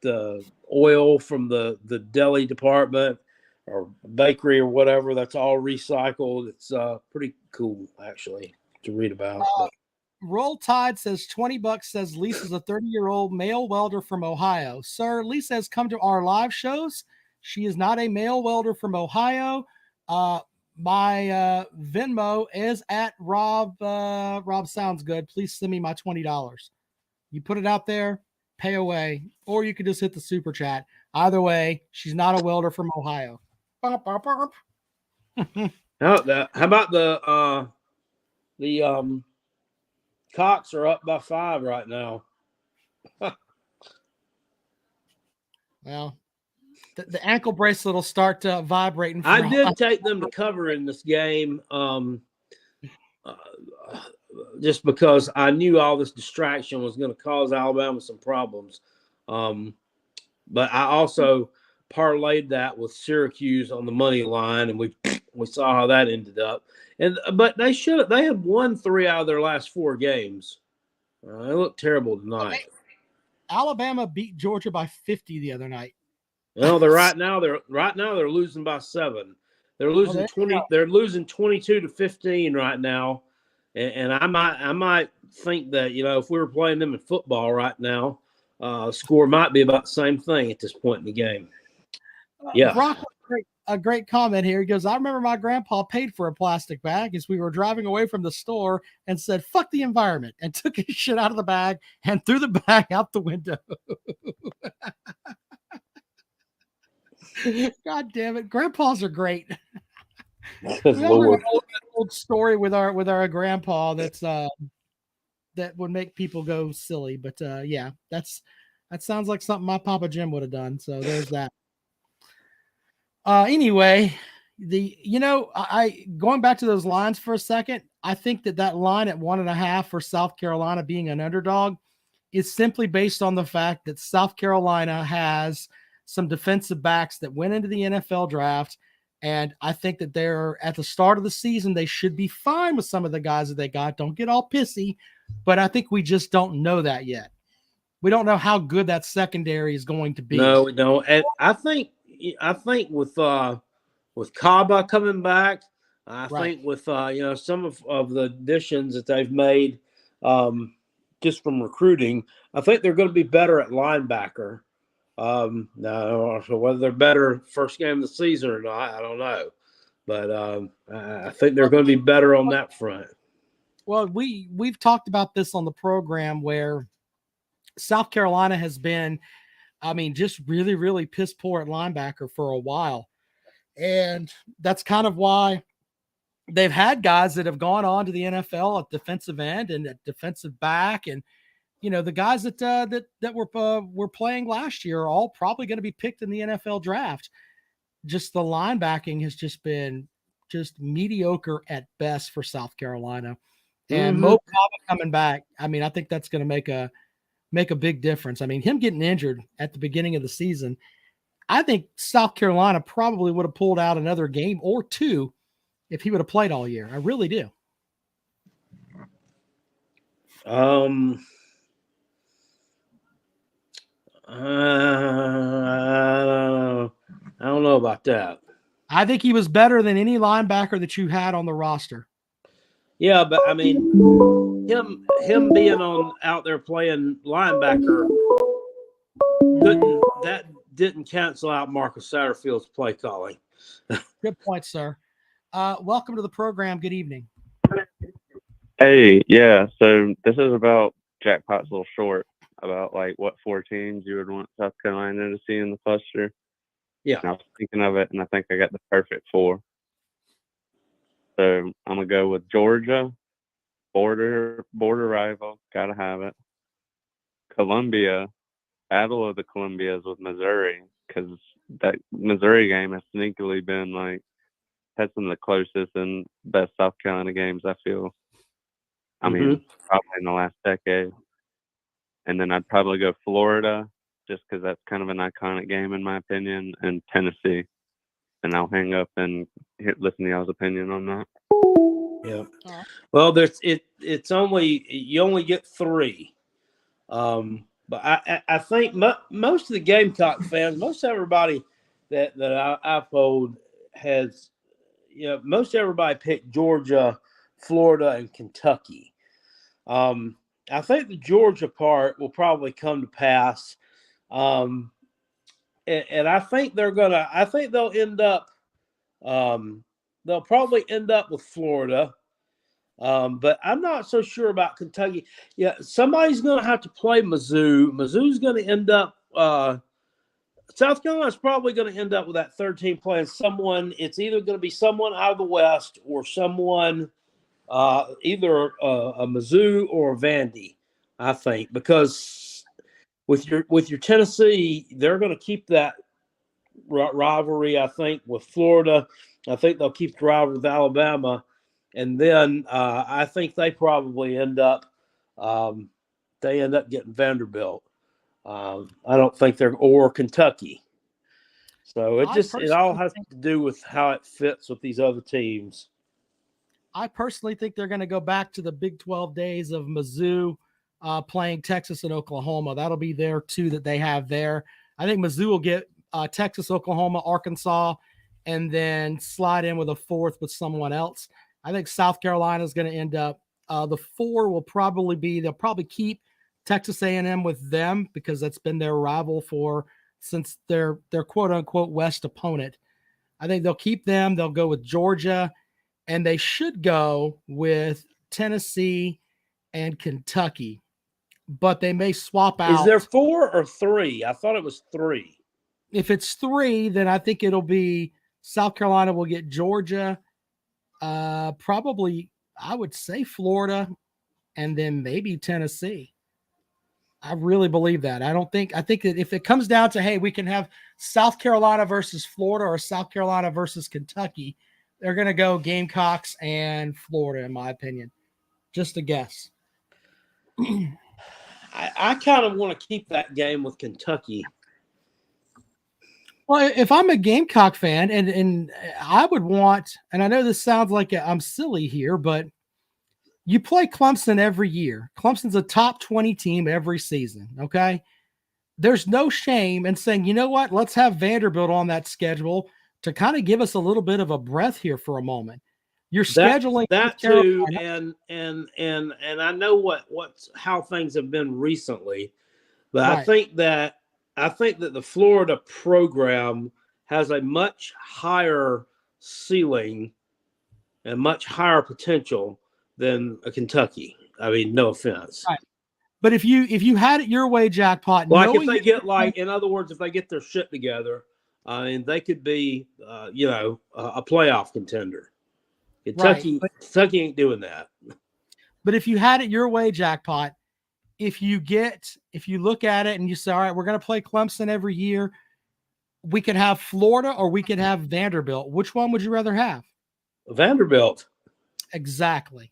The oil from the deli department or bakery or whatever, that's all recycled. It's pretty cool actually to read about. But Roll Tide says $20, says Lisa's a 30-year-old male welder from Ohio. Sir, Lisa has come to our live shows. She is not a male welder from Ohio. My Venmo is at Rob. Rob sounds good. Please send me my $20. You put it out there, pay away, or you could just hit the super chat. Either way, she's not a welder from Ohio. how about the Cox are up by 5 right now. Well, the ankle bracelet will start vibrating. I did take them to cover in this game, just because I knew all this distraction was going to cause Alabama some problems. But I also parlayed that with Syracuse on the money line, and we saw how that ended up. But they have won 3 out of their last 4 games. They look terrible tonight. Alabama beat Georgia by 50 the other night. Well, they're losing by 7. They're losing 20. They're losing 22-15 right now, and I might think that if we were playing them in football right now, score might be about the same thing at this point in the game. Yeah. Brock, a great comment here. He goes, I remember my grandpa paid for a plastic bag as we were driving away from the store and said, fuck the environment, and took his shit out of the bag and threw the bag out the window. God damn it. Grandpas are great. An old story with our grandpa that would make people go silly. But yeah, that sounds like something my Papa Jim would have done. So there's that. Anyway, I going back to those lines for a second, I think that line at 1.5 for South Carolina being an underdog is simply based on the fact that South Carolina has some defensive backs that went into the NFL draft. And I think that they're at the start of the season, they should be fine with some of the guys that they got. Don't get all pissy, but I think we just don't know that yet. We don't know how good that secondary is going to be. No, we don't. And I think with Kaba coming back, I think with some of the additions that they've made just from recruiting, I think they're going to be better at linebacker. Now, whether they're better first game of the season or not, I don't know. But I think they're going to be better on that front. Well, we've talked about this on the program where South Carolina has been, just really, really piss poor at linebacker for a while. And that's kind of why they've had guys that have gone on to the NFL at defensive end and at defensive back. And, the guys that were playing last year are all probably going to be picked in the NFL draft. Just the linebacking has just been just mediocre at best for South Carolina. And Mo Kaba coming back, I think that's going to make a big difference. Him getting injured at the beginning of the season, I think South Carolina probably would have pulled out another game or 2 if he would have played all year. I really do. I don't know about that. I think he was better than any linebacker that you had on the roster. Yeah, but him being out there playing linebacker didn't cancel out Marcus Satterfield's play calling. Good point, sir. Welcome to the program. Good evening. Hey, yeah. So this is about Jackpot's a little short about like what 4 teams you would want South Carolina to see in the cluster. Yeah. And I was thinking of it, and I think I got the perfect 4. So I'm gonna go with Georgia, border rival, gotta have it. Columbia, battle of the Columbias with Missouri, because that Missouri game has sneakily been like had some of the closest and best South Carolina games I feel. I mean, probably in the last decade. And then I'd probably go Florida, just because that's kind of an iconic game in my opinion, and Tennessee. And I'll hang up and listen to y'all's opinion on that. Yeah. Well, it's only you only get 3. But I think most of the Gamecock fans, most everybody that I've polled has, most everybody picked Georgia, Florida, and Kentucky. I think the Georgia part will probably come to pass. And I think they'll end up, they'll probably end up with Florida. But I'm not so sure about Kentucky. Yeah, somebody's going to have to play Mizzou. Mizzou's going to end up. South Carolina's probably going to end up with that third team playing someone. It's either going to be someone out of the West or someone, either a Mizzou or a Vandy. I think, because with your Tennessee, they're going to keep that rivalry. I think with Florida, I think they'll keep the rivalry with Alabama. And then I think they probably end up getting Vanderbilt. I don't think they're or Kentucky. So it all has to do with how it fits with these other teams. I personally think they're going to go back to the Big 12 days of Mizzou playing Texas and Oklahoma. That'll be their 2 that they have there. I think Mizzou will get Texas, Oklahoma, Arkansas, and then slide in with a 4th with someone else. I think South Carolina is going to end up. The 4 will probably be, they'll probably keep Texas A&M with them because that's been their rival since their quote unquote West opponent. I think they'll keep them. They'll go with Georgia, and they should go with Tennessee and Kentucky, but they may swap out. Is there 4 or 3? I thought it was 3. If it's 3, then I think it'll be South Carolina will get Georgia, probably I would say Florida, and then maybe Tennessee. I really believe that. I think that if it comes down to, hey, we can have South Carolina versus Florida or South Carolina versus Kentucky, they're going to go Gamecocks and Florida, in my opinion. Just a guess. I kind of want to keep that game with Kentucky. Well, if I'm a Gamecock fan, and I would want, and I know this sounds like I'm silly here, but you play Clemson every year. Clemson's a top 20 team every season, okay? There's no shame in saying, you know what, let's have Vanderbilt on that schedule to kind of give us a little bit of a breath here for a moment. You're scheduling that too, and I know how things have been recently, but right. I think that the Florida program has a much higher ceiling and much higher potential than a Kentucky. I mean, no offense. Right. But if you had it your way, Jackpot, like if they get in other words, if they get their shit together, and they could be, a playoff contender. Kentucky ain't doing that. But if you had it your way, Jackpot, if you look at it and you say, all right, we're going to play Clemson every year, we could have Florida or we could have Vanderbilt. Which one would you rather have? Vanderbilt. Exactly.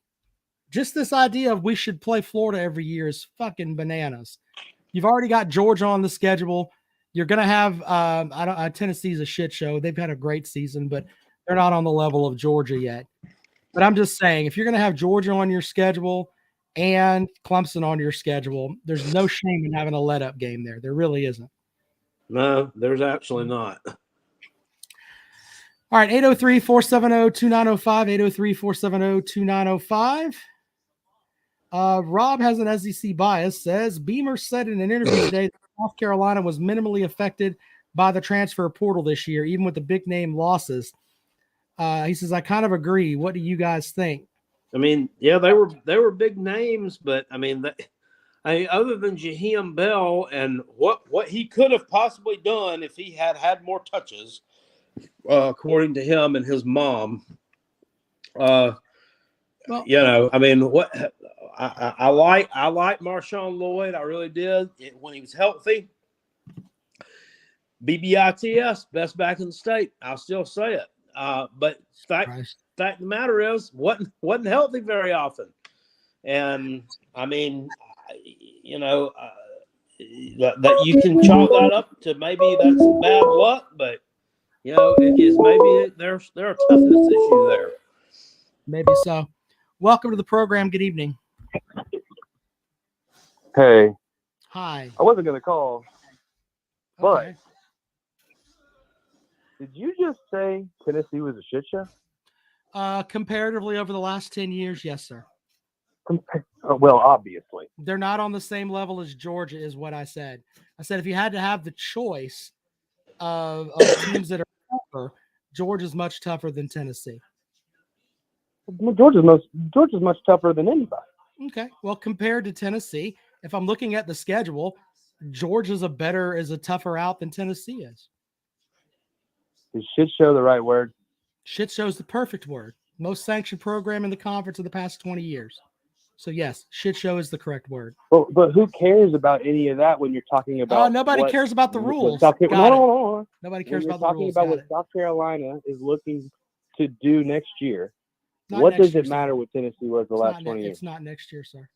Just this idea of we should play Florida every year is fucking bananas. You've already got Georgia on the schedule. You're going to have Tennessee's a shit show. They've had a great season, but they're not on the level of Georgia yet. But I'm just saying, if you're going to have Georgia on your schedule and Clemson on your schedule, there's no shame in having a let-up game there. There really isn't. No, there's actually not. All right, 803-470-2905, 803-470-2905. Rob has an SEC bias, says Beamer said in an interview today that South Carolina was minimally affected by the transfer portal this year, even with the big name losses. He says, I kind of agree. What do you guys think? I mean, yeah, they were big names, but I mean, I mean, other than Jaheim Bell and what he could have possibly done if he had more touches, according to him and his mom. Well, I mean, what I like Marshawn Lloyd. I really did when he was healthy. BBITS, best back in the state. I'll still say it. But fact of the matter is, wasn't healthy very often. And I mean, that you can chalk that up to maybe that's bad luck, but it is maybe there's a toughness issue there. Maybe so. Welcome to the program. Good evening. Hey. Hi. I wasn't going to call, but Okay. did you just say Tennessee was a shit show? Comparatively over the last 10 years, yes, sir. Well, obviously. They're not on the same level as Georgia is what I said. I said if you had to have the choice of teams that are tougher, Georgia's much tougher than Tennessee. Georgia's much tougher than anybody. Okay. Well, compared to Tennessee, if I'm looking at the schedule, Georgia's is a tougher out than Tennessee is. Is shit show the right word? Shit show's the perfect word. Most sanctioned program in the conference of the past 20 years. So yes, shit show is the correct word. But who cares about any of that when you're talking about? Nobody cares about the rules. No. Nobody cares about the rules. Talking about what South Carolina is looking to do next year. What does it matter what Tennessee was the last 20 years? It's not next year, sir.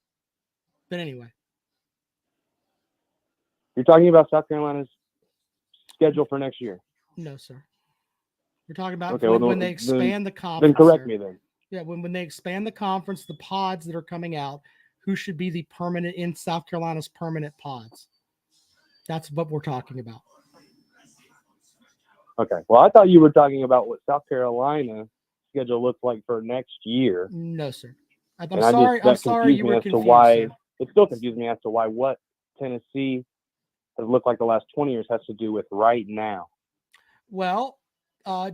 But anyway. You're talking about South Carolina's schedule for next year? No, sir. We're talking about when they expand the conference. Then correct me then. Yeah, when they expand the conference, the pods that are coming out, who should be the permanent in South Carolina's permanent pods? That's what we're talking about. Okay. Well, I thought you were talking about what South Carolina schedule looks like for next year. No, sir. I'm sorry you were confused. It still confused me as to why what Tennessee has looked like the last 20 years has to do with right now. Well,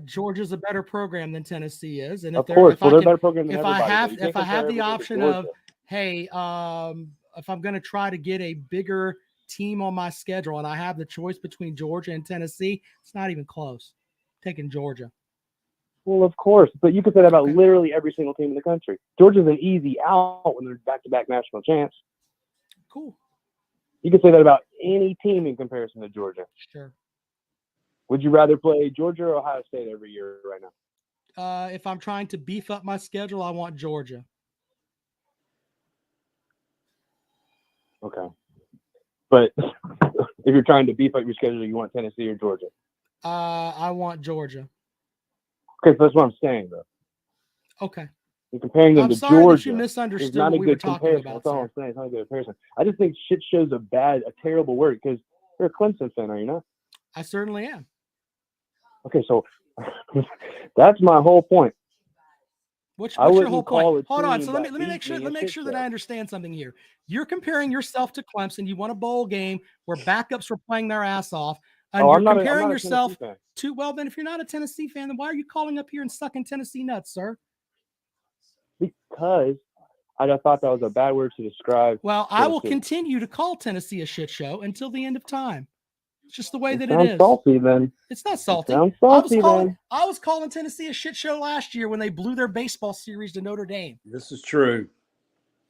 Georgia's a better program than Tennessee is, and they're a better program than everybody. If I have the option of, hey, if I'm going to try to get a bigger team on my schedule, and I have the choice between Georgia and Tennessee, it's not even close. I'm taking Georgia. Well, of course, but you could say that about literally every single team in the country. Georgia's an easy out when they're back-to-back national champs. Cool. You could say that about any team in comparison to Georgia. Sure. Would you rather play Georgia or Ohio State every year right now? If I'm trying to beef up my schedule, I want Georgia. Okay. But if you're trying to beef up your schedule, you want Tennessee or Georgia? I want Georgia. Okay, so that's what I'm saying, though. Okay. You're comparing them to Georgia. I'm sorry that you misunderstood not what a we good were talking comparison. about. That's all I'm saying. It's not a good comparison. I just think shit show's a terrible word because you're a Clemson fan, are you not? I certainly am. Okay, so that's my whole point. What's your whole point? Hold on. So let me make sure that I understand something here. You're comparing yourself to Clemson. You won a bowl game where backups were playing their ass off. And you're comparing yourself to, well, then if you're not a Tennessee fan, then why are you calling up here and sucking Tennessee nuts, sir? Because I thought that was a bad word to describe. Well, Tennessee. I will continue to call Tennessee a shit show until the end of time. It's just the way that it is. Salty, then. It's not salty. I was calling Tennessee a shit show last year when they blew their baseball series to Notre Dame. This is true.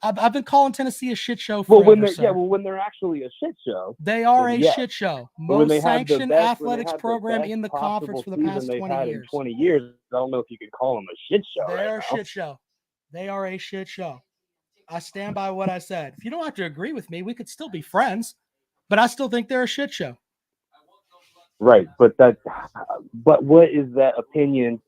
I've been calling Tennessee a shit show forever, when they're actually a shit show. They are a shit show. Most sanctioned athletics program in the conference for the past 20 years. 20 years. I don't know if you could call them a shit show. They are a shit show. They are a shit show. I stand by what I said. If you don't have to agree with me, we could still be friends, but I still think they're a shit show. Right, but what is that opinion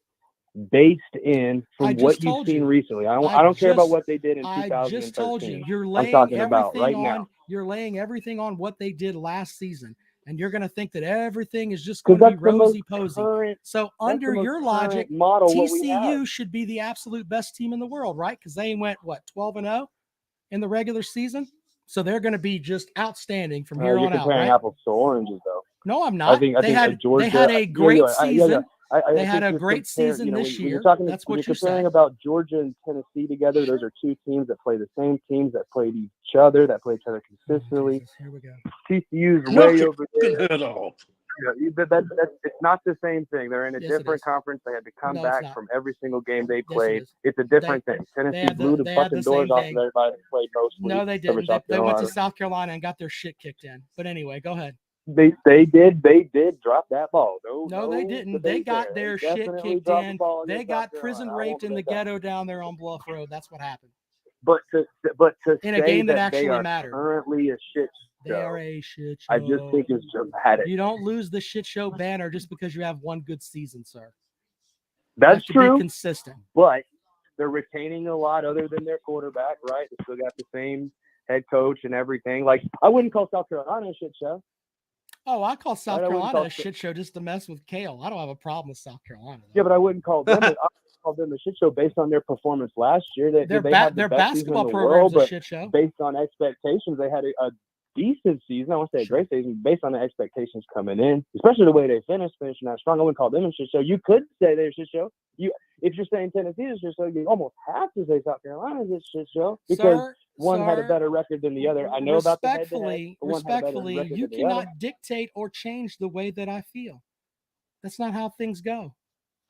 based in from what you've seen recently? I don't care about what they did in 2013. I just told you. You're laying everything on what they did last season, and you're going to think that everything is just going to be rosy-posy. So under your logic, TCU should be the absolute best team in the world, right? Because they went, 12-0 in the regular season? So they're going to be just outstanding from here on out, right? You're comparing apples to oranges, though. No, I'm not. I think they had a great season. They had a think great season this when year. you're talking, That's when what you're you're comparing saying. about Georgia and Tennessee together. Those are two teams that play the same teams, that played each other, that play each other consistently. Jesus, here we go. TCU's Knock way your over there. head off. It's not the same thing. They're in a Yes, it different is. conference. They had to come No, it's back not. from every single game they Yes, it played. is. It's a different thing. They Tennessee had blew the they had fucking the doors same off thing. of everybody that played mostly. No, they over didn't. South They went to Carolina. South Carolina and got their shit kicked in. But anyway, go ahead. They did drop that ball. No, they didn't. They got their shit kicked in. They got prison raped in the ghetto down there on Bluff Road. That's what happened. But to in a say game that they actually are mattered. currently a shit They show, are a shit show. I just think it's dramatic. You don't lose the shit show banner just because you have one good season, sir. That's true. Be consistent. But they're retaining a lot other than their quarterback, right? They still got the same head coach and everything. Like, I wouldn't call South Carolina a shit show. Oh, I call South Carolina a shit show just to mess with Kale. I don't have a problem with South Carolina, though. Yeah, but I wouldn't call them a shit show based on their performance last year. Their basketball program's a shit show. Based on expectations, they had a decent season. I won't say a great season, based on the expectations coming in, especially the way they finishing out strong. I wouldn't call them a shit show. You could say they're a shit show. If you're saying Tennessee is a shit show, you almost have to say South Carolina is a shit show because one had a better record than the other. I know about the head-to-head. Respectfully, you cannot dictate or change the way that I feel. That's not how things go.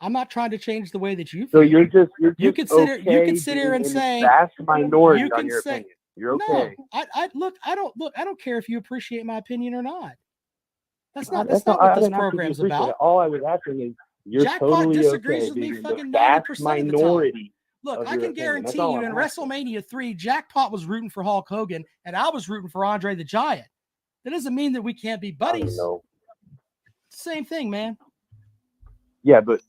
I'm not trying to change the way that you feel. So you're just you can sit here and say vast minority on your opinion. You're okay. No, I don't care if you appreciate my opinion or not. That's not what this program's about. All I was asking is you're Jackpot totally disagrees with me fucking 90% of the time. Look, I can guarantee you in asking. WrestleMania 3, Jackpot was rooting for Hulk Hogan and I was rooting for Andre the Giant. That doesn't mean that we can't be buddies. Same thing, man. Yeah, but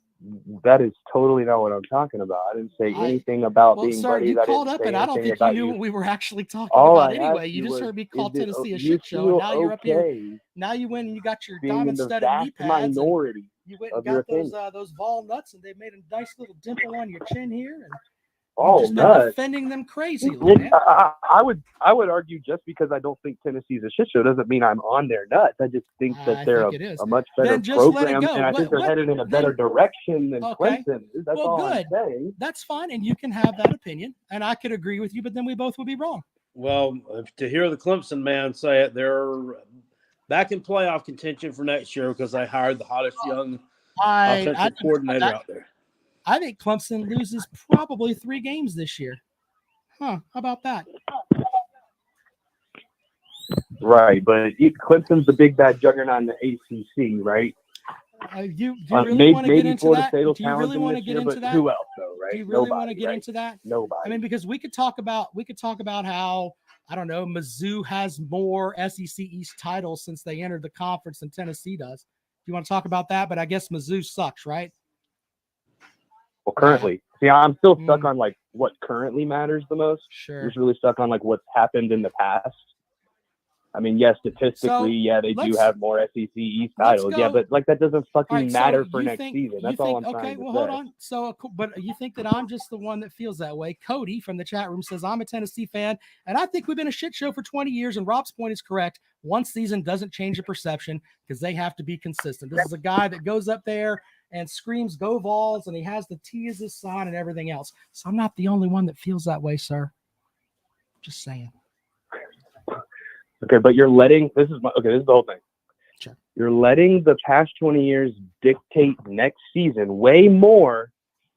that is totally not what I'm talking about. I didn't say anything about being buddies. You called up, and I don't think you knew what we were actually talking about anyway. You just heard me call Tennessee a shit show, and now you're up here. Now you went and you got your diamond-studded knee pads. Minority. You went and got those walnuts, and they made a nice little dimple on your chin here. And just been defending them crazily, man. I would argue just because I don't think Tennessee's a shit show doesn't mean I'm on their nuts. I just think that they're a much better program, and I think they're headed in a better direction than Clemson. That's all I'm saying. That's fine, and you can have that opinion, and I could agree with you, but then we both would be wrong. Well, to hear the Clemson man say it, they're back in playoff contention for next year because they hired the hottest young offensive coordinator out there. I think Clemson loses probably 3 games this year. How about that? Right, but Clemson's the big bad juggernaut in the ACC, right? Do you really want to get into that? Do you really want to get into that? Who else, though, right? Do you really want to get into that? Nobody. I mean, because we could talk about how, I don't know, Mizzou has more SEC East titles since they entered the conference than Tennessee does. Do you want to talk about that? But I guess Mizzou sucks, right? Well, currently. See, I'm still stuck on like what currently matters the most. Sure. I'm just really stuck on like what's happened in the past. I mean, yes, statistically, they do have more SEC East titles. Yeah, but like that doesn't fucking matter for next season. That's all I'm trying to say. Okay, well, hold on. So, but you think that I'm just the one that feels that way? Cody from the chat room says I'm a Tennessee fan, and I think we've been a shit show for 20 years. And Rob's point is correct. One season doesn't change the perception because they have to be consistent. This is a guy that goes up there and screams "Go Vols," and he has the T as his sign and everything else. So I'm not the only one that feels that way, sir. Just saying. Okay, but you're letting this is the whole thing. Sure. You're letting the past 20 years dictate next season way more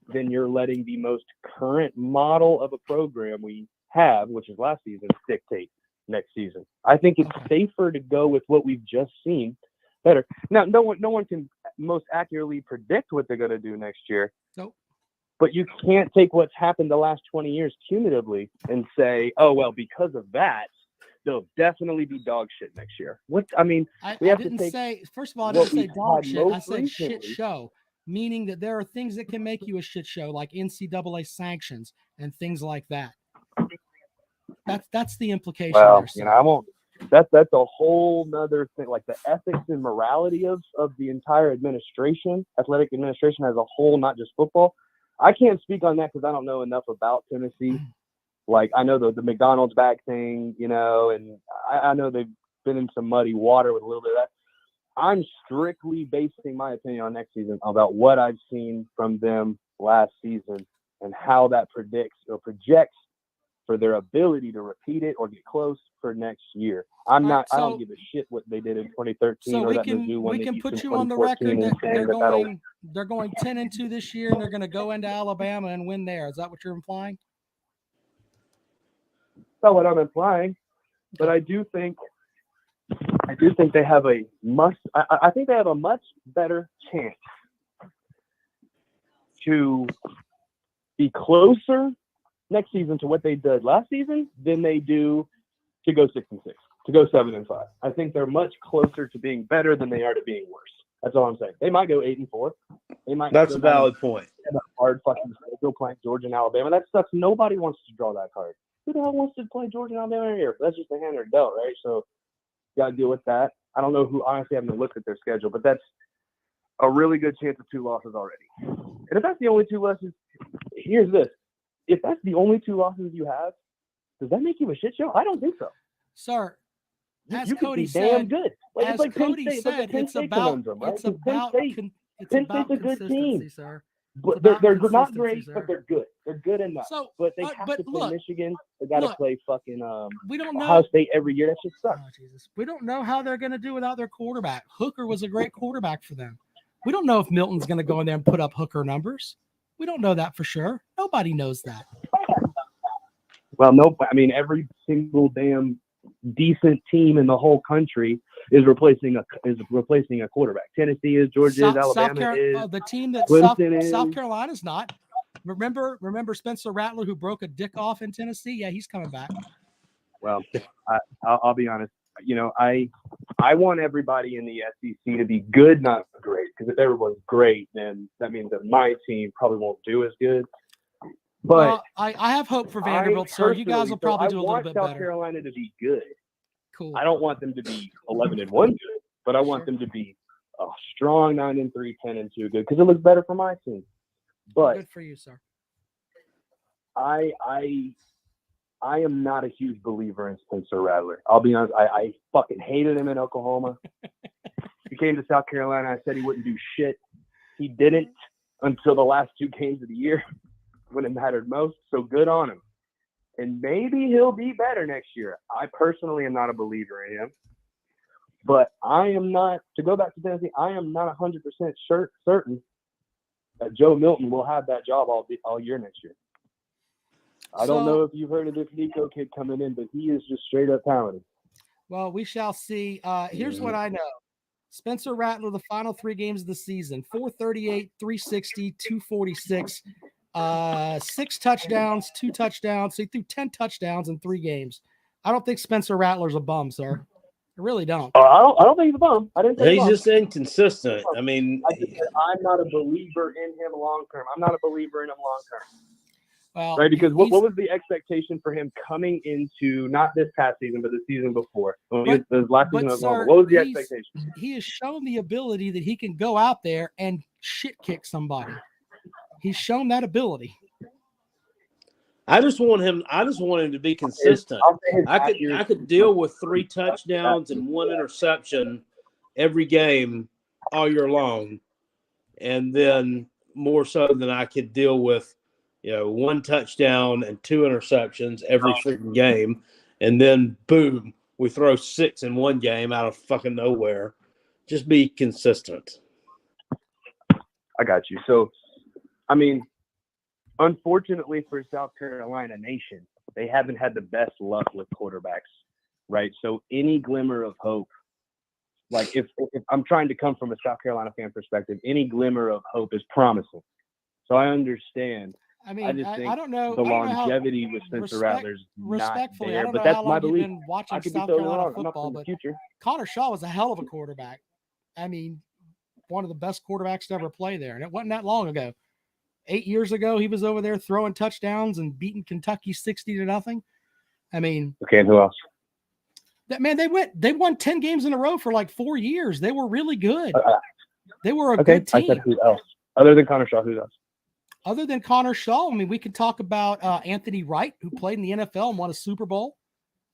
than you're letting the most current model of a program we have, which is last season, dictate next season. I think it's safer to go with what we've just seen better. Now, no one can most accurately predict what they're going to do next year. So, but you can't take what's happened the last 20 years cumulatively and say, oh, well, because of that, they'll definitely be dog shit next year. I didn't say, first of all, I didn't say dog shit. I said recently. shit show, meaning that there are things that can make you a shit show, like NCAA sanctions and things like that. That's the implication. Well, I won't. That's a whole nother thing. Like the ethics and morality of the entire administration, athletic administration as a whole, not just football. I can't speak on that because I don't know enough about Tennessee. Like, I know the McDonald's bag thing, and I know they've been in some muddy water with a little bit of that. I'm strictly basing my opinion on next season about what I've seen from them last season and how that predicts or projects for their ability to repeat it or get close for next year. I don't give a shit what they did in 2013 So or we that can Mizzou won we the can East put in you on the record 2014 that and saying they're going 10-2 this year, and they're going to go into Alabama and win there. Is that what you're implying? That's not what I'm implying, but I do think they have a I think they have a much better chance to be closer next season to what they did last season than they do to go 6-6, to go 7-5. I think they're much closer to being better than they are to being worse. That's all I'm saying. They might go 8-4. They might. That's a valid point. Have a hard fucking schedule playing Georgia and Alabama. That sucks. Nobody wants to draw that card. Who the hell wants to play Georgia and Alabama here? That's just a hand or dealt, right? So you got to deal with that. I don't know who. Honestly, I haven't looked at their schedule, but that's a really good chance of 2 losses already. And if that's the only 2 losses, here's this. If that's the only 2 losses you have, does that make you a shit show? I don't think so. Sir, as you Cody could be damn said, good. Like, as it's like Cody Penn State. said, It's, like it's about Penn State's a good consistency, team. sir. But they're not great, sir. but they're good. They're good enough. So, but they have to play Michigan. They got to play fucking we don't know Ohio State every year. That shit sucks. Oh, Jesus. We don't know how they're going to do without their quarterback. Hooker was a great quarterback for them. We don't know if Milton's going to go in there and put up Hooker numbers. We don't know that for sure. Nobody knows that. Well, no, I mean, every single damn decent team in the whole country is replacing a quarterback. Tennessee is, Georgia is, Alabama is. The team that South Carolina's not. Remember Spencer Rattler, who broke a dick off in Tennessee? Yeah, he's coming back. Well, I'll be honest. You know, I want everybody in the SEC to be good, not great. Because if everyone's great, then that means that my team probably won't do as good. But I have hope for Vanderbilt, sir. You guys will probably do a little bit better. I want South Carolina to be good. Cool. I don't want them to be 11-1 good, but I want them to be a strong 9-3, 10-2 good, because it looks better for my team. But good for you, sir. I am not a huge believer in Spencer Rattler. I'll be honest. I fucking hated him in Oklahoma. He came to South Carolina. I said he wouldn't do shit. He didn't until the last 2 games of the year when it mattered most. So good on him. And maybe he'll be better next year. I personally am not a believer in him. But I am not, to go back to Tennessee, I am not 100% certain that Joe Milton will have that job all year next year. I don't know if you've heard of this Nico kid coming in, but he is just straight up talented. Well, we shall see. Here's what I know. Spencer Rattler, the final 3 games of the season, 438, 360, 246, 6 touchdowns, 2 touchdowns. So he threw 10 touchdowns in 3 games. I don't think Spencer Rattler's a bum, sir. I really don't. I don't think he's a bum. I didn't say he's just inconsistent. I mean, I'm not a believer in him long term. I'm not a believer in him long term. Well, right, because what was the expectation for him coming into not this past season, but the season before? What was the expectation? He has shown the ability that he can go out there and shit kick somebody. He's shown that ability. I just want him to be consistent. I could deal with 3 touchdowns and 1 interception every game all year long, and then more so than I could deal with 1 touchdown and 2 interceptions every freaking game. And then boom, we throw 6 in 1 game out of fucking nowhere. Just be consistent. I got you. So, I mean, unfortunately for South Carolina Nation, they haven't had the best luck with quarterbacks, right? So any glimmer of hope, like if I'm trying to come from a South Carolina fan perspective, any glimmer of hope is promising. So I understand. I mean, I just think I don't know the longevity with Spencer Rattler's not there, I don't but know that's how my long you've belief. been watching I could be South totally Carolina wrong. I'm not football, from the but future. Connor Shaw was a hell of a quarterback. I mean, one of the best quarterbacks to ever play there, and it wasn't that long ago. 8 years ago, he was over there throwing touchdowns and beating Kentucky 60-0. I mean, okay, and who else? That man, they won 10 games in a row for like 4 years. They were really good. They were a good team. I said who else? Other than Connor Shaw, who else? Other than Connor Shaw, I mean, we could talk about Anthony Wright, who played in the NFL and won a Super Bowl.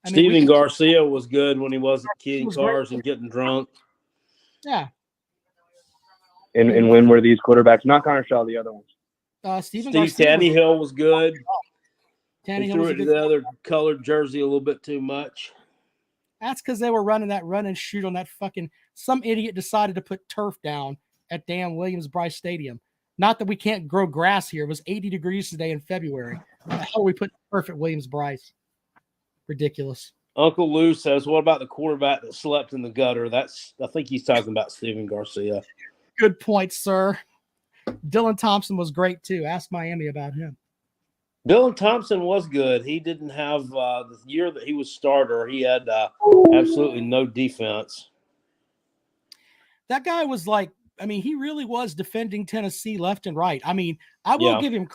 Steven Garcia was good when he wasn't keying cars and getting drunk. Yeah. And when were these quarterbacks? Not Connor Shaw, the other ones. Steve Tannehill was good. He Tannehill threw was it a to good. the other colored jersey a little bit too much. That's because they were running that run and shoot on that fucking. Some idiot decided to put turf down at damn Williams-Brice Stadium. Not that we can't grow grass here. It was 80 degrees today in February. How the hell we put turf at Williams-Brice? Ridiculous. Uncle Lou says, "What about the quarterback that slept in the gutter?" I think he's talking about Steven Garcia. Good point, sir. Dylan Thompson was great too. Ask Miami about him. Dylan Thompson was good. He didn't have the year that he was starter. He had absolutely no defense. That guy was like, I mean, he really was defending Tennessee left and right. I mean, I will give him,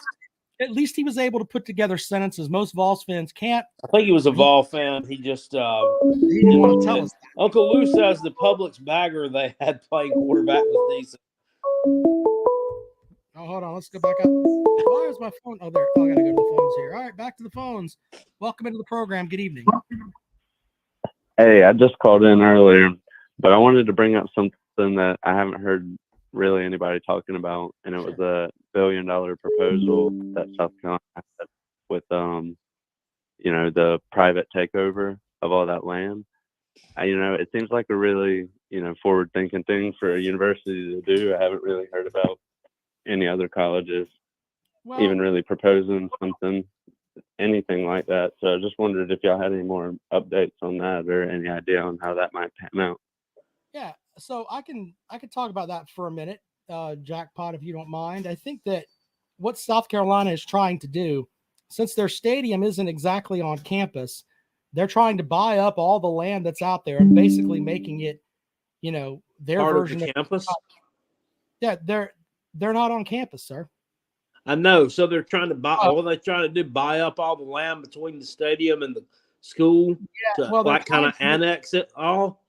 at least he was able to put together sentences most Vols fans can't. I think he was a Vol fan. He just he didn't want to tell us that. Uncle Lou says the Publix bagger they had playing quarterback was decent. Oh, hold on. Let's go back up. Why is my phone? Oh, there. Oh, I got to go to the phones here. All right, back to the phones. Welcome into the program. Good evening. Hey, I just called in earlier, but I wanted to bring up something that I haven't heard really anybody talking about, and it was a $1 billion proposal that South Carolina had with, the private takeover of all that land. It seems like a really, forward-thinking thing for a university to do. I haven't really heard about any other colleges even really proposing anything like that. So I just wondered if y'all had any more updates on that or any idea on how that might pan out. Yeah, so I can talk about that for a minute, Jackpot, if you don't mind. I think that what South Carolina is trying to do, since their stadium isn't exactly on campus, they're trying to buy up all the land that's out there and basically making it, their Part version of the campus. Yeah, they're not on campus, sir. I know. So they're trying to buy. All they're trying to do, buy up all the land between the stadium and the school to kind of annex it all.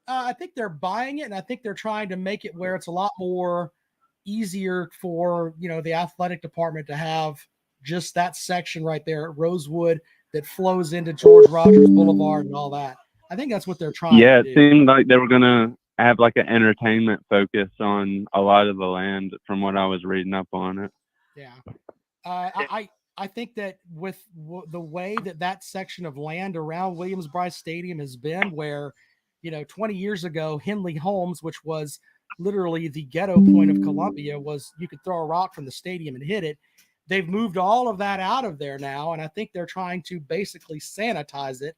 I think they're buying it, and I think they're trying to make it where it's a lot more easier for the athletic department to have just that section right there at Rosewood that flows into George Rogers Boulevard and all that. I think that's what they're trying to do. It seemed like they were gonna have like an entertainment focus on a lot of the land from what I was reading up on it. Yeah. I think that with the way that section of land around Williams-Brice Stadium has been, where 20 years ago, Henley Holmes, which was literally the ghetto point of Columbia, was you could throw a rock from the stadium and hit it. They've moved all of that out of there now, and I think they're trying to basically sanitize it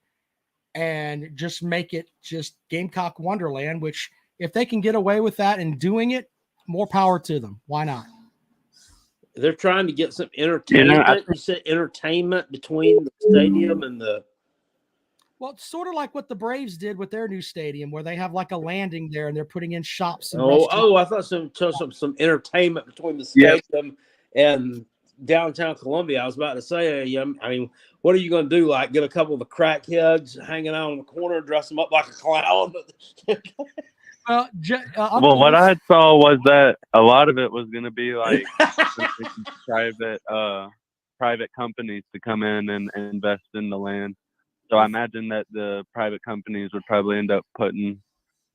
and just make it just Gamecock Wonderland, which if they can get away with that and doing it, more power to them. Why not? They're trying to get some entertainment. You said entertainment between the stadium and the. Well, it's sort of like what the Braves did with their new stadium, where they have like a landing there and they're putting in shops. And I thought some entertainment between the stadium and downtown Columbia. I was about to say, I mean, what are you going to do? Like get a couple of the crackheads hanging out in the corner, dress them up like a clown? Well, what I saw was that a lot of it was going to be like private companies to come in and invest in the land. So I imagine that the private companies would probably end up putting,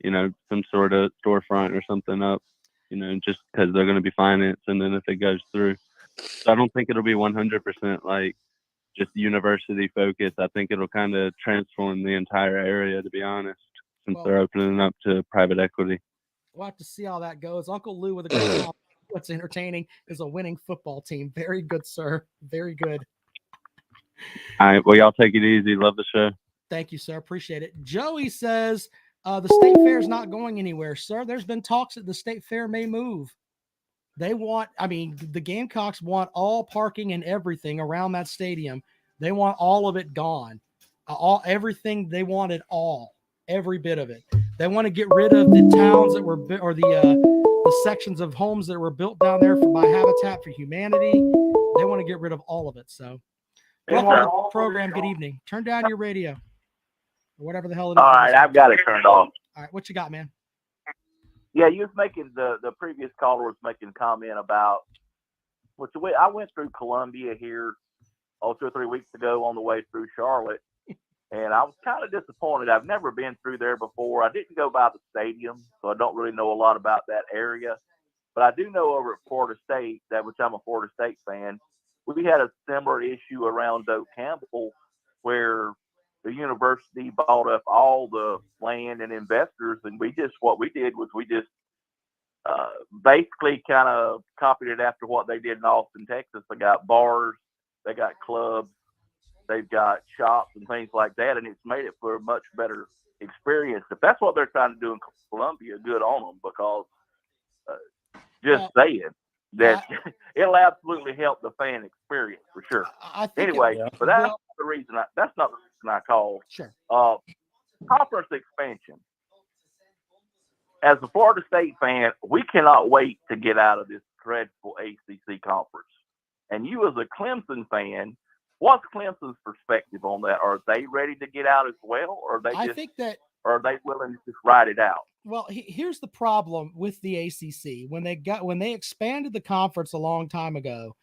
some sort of storefront or something up, just because they're going to be financed, and then if it goes through. So I don't think it'll be 100% like just university focus. I think it'll kind of transform the entire area, to be honest, since they're opening up to private equity. We'll have to see how that goes. Uncle Lou with a good comment. What's entertaining is a winning football team. Very good, sir. Very good. All right. Well, y'all take it easy. Love the show. Thank you, sir. Appreciate it. Joey says the state fair is not going anywhere, sir. There's been talks that the state fair may move. The Gamecocks want all parking and everything around that stadium. They want all of it gone. Everything they wanted, every bit of it. They want to get rid of the towns that were, or the sections of homes that were built down there by Habitat for Humanity. They want to get rid of all of it. So, welcome to the program. Good evening. Turn down your radio or whatever the hell it is. All right, I've got it turned off. All right, what you got, man? Yeah, you was making the previous caller was making a comment about I went through Columbia here 2 or 3 weeks ago on the way through Charlotte, And I was kind of disappointed. I've never been through there before. I didn't go by the stadium, so I don't really know a lot about that area. But I do know over at Florida State, which I'm a Florida State fan, we had a similar issue around Doak Campbell where the university bought up all the land and investors, and what we did was we just basically kind of copied it after what they did in Austin, Texas. They got bars, they got clubs, they've got shops and things like that, and it's made it for a much better experience. If that's what they're trying to do in Columbia, good on them, because saying that it'll absolutely help the fan experience for sure. Anyway, but that's not the reason I called. Sure. Conference expansion. As a Florida State fan, we cannot wait to get out of this dreadful ACC conference. And you as a Clemson fan, what's Clemson's perspective on that? Are they ready to get out as well, or are they willing to just ride it out? Well, here's the problem with the ACC. When they expanded the conference a long time ago,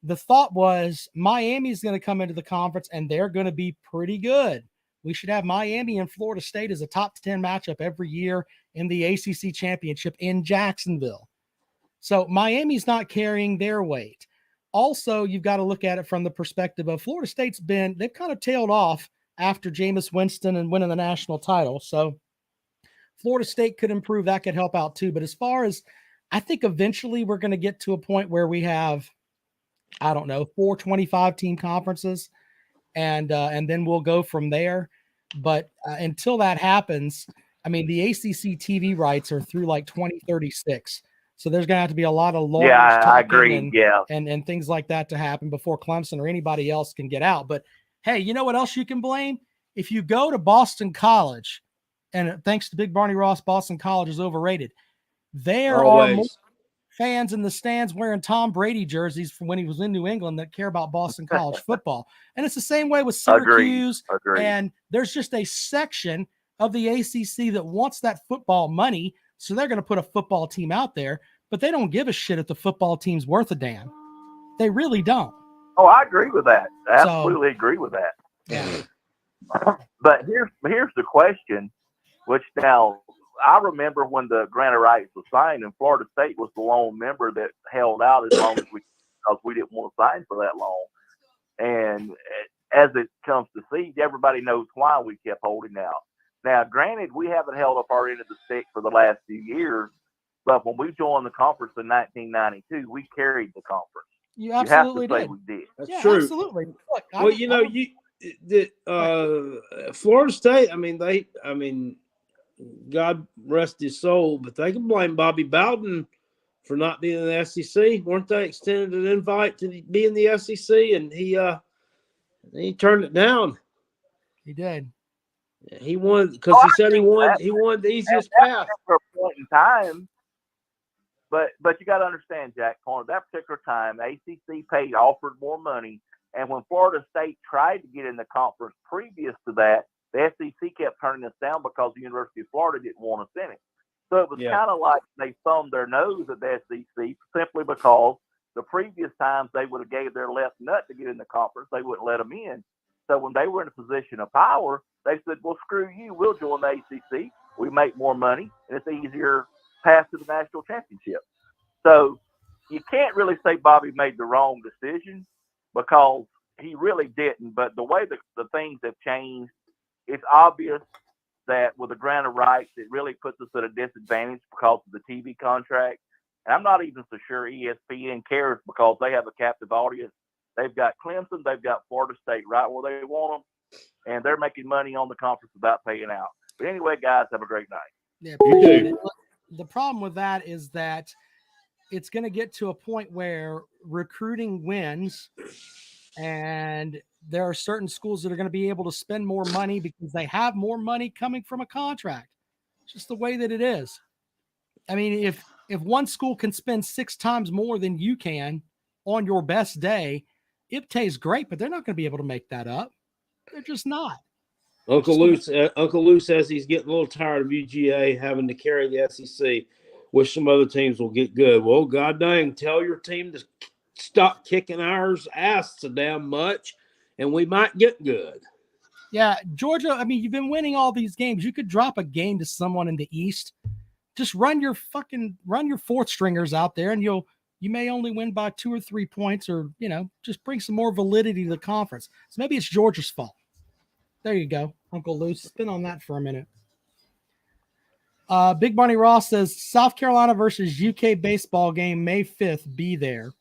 the thought was Miami's going to come into the conference and they're going to be pretty good. We should have Miami and Florida State as a top 10 matchup every year in the ACC championship in Jacksonville. So Miami's not carrying their weight. Also, you've got to look at it from the perspective of Florida State's they've kind of tailed off after Jameis Winston and winning the national title. So Florida State could improve. That could help out too. But as far as, I think eventually we're going to get to a point where we have, 4 25-team conferences, and then we'll go from there. But until that happens, I mean, the ACC TV rights are through like 2036. So there's going to have to be a lot of lawyers I agree. And things like that to happen before Clemson or anybody else can get out. But hey, you know what else you can blame? If you go to Boston College, and thanks to Big Barney Ross, Boston College is overrated. There are more fans in the stands wearing Tom Brady jerseys from when he was in New England that care about Boston College football. And it's the same way with Syracuse. Agreed. And there's just a section of the ACC that wants that football money. So they're going to put a football team out there, but they don't give a shit if the football team's worth a damn. They really don't. Oh, I agree with that. I absolutely agree with that. Yeah. But here's the question, which now I remember when the grant of rights was signed, and Florida State was the lone member that held out as long as because we didn't want to sign for that long. And as it comes to siege, everybody knows why we kept holding out. Now, granted, we haven't held up our end of the stick for the last few years, but when we joined the conference in 1992, we carried the conference. You absolutely have to say we did. That's true. Absolutely. Look, Florida State, God rest his soul, but they can blame Bobby Bowden for not being in the SEC. Weren't they extended an invite to be in the SEC, and he turned it down? He did. He wanted, because he said he wanted the easiest path for a point in time. But you got to understand, Jack, at that particular time, ACC offered more money, and when Florida State tried to get in the conference previous to that, the SEC kept turning us down because the University of Florida didn't want us in it. So it was kind of like they thumbed their nose at the SEC simply because the previous times they would have gave their left nut to get in the conference, they wouldn't let them in. So when they were in a position of power, they said, well, screw you. We'll join the ACC. We make more money, and it's easier path to the national championship. So you can't really say Bobby made the wrong decision because he really didn't. But the way the things have changed, it's obvious that with the grant of rights, it really puts us at a disadvantage because of the TV contract. And I'm not even so sure ESPN cares because they have a captive audience. They've got Clemson, they've got Florida State right where they want them, and they're making money on the conference without paying out. But anyway, guys, have a great night. Yeah, appreciate it. The problem with that is that it's going to get to a point where recruiting wins, and there are certain schools that are going to be able to spend more money because they have more money coming from a contract. It's just the way that it is. I mean, if one school can spend 6 times more than you can on your best day, it tastes great, but they're not going to be able to make that up. They're just not. Uncle Lou says he's getting a little tired of UGA having to carry the SEC. Wish some other teams will get good. Well, God dang, tell your team to stop kicking ours ass so damn much, and we might get good. Yeah, Georgia, I mean, you've been winning all these games. You could drop a game to someone in the East. Just run your fourth stringers out there, and you may only win by 2 or 3 points, or just bring some more validity to the conference. So maybe it's Georgia's fault. There you go, Uncle Lou. Spin on that for a minute. Big Barney Ross says South Carolina versus UK baseball game May 5th. Be there.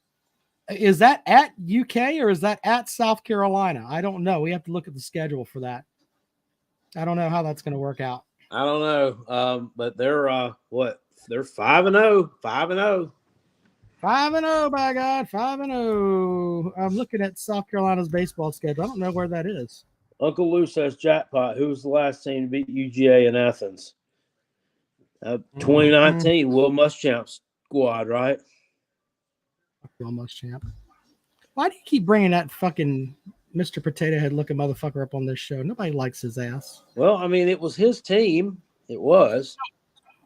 Is that at UK or is that at South Carolina? I don't know. We have to look at the schedule for that. I don't know how that's going to work out. I don't know. But they're what? They're 5-0. 5-0. 5-0, by God, 5-0. I'm looking at South Carolina's baseball schedule. I don't know where that is. Uncle Lou says Jackpot. Who was the last team to beat UGA in Athens? 2019, Will Muschamp's squad, right? Will Muschamp. Why do you keep bringing that fucking Mr. Potato Head looking motherfucker up on this show? Nobody likes his ass. Well, I mean, it was his team. It was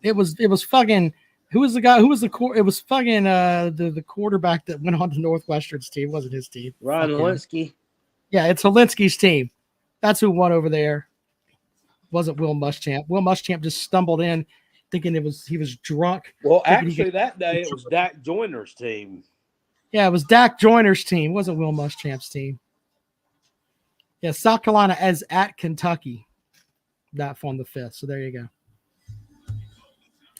fucking. Who was the guy? Who was the core? It was fucking the quarterback that went on to Northwestern's team. It wasn't his team. Ryan Helinski. Yeah, it's Helinski's team. That's who won over there. Wasn't Will Muschamp. Will Muschamp just stumbled in thinking he was drunk. Well, actually, that day it was Dak Joyner's team. Yeah, it was Dak Joyner's team. It wasn't Will Muschamp's team. Yeah, South Carolina as at Kentucky. That on the 5th. So there you go.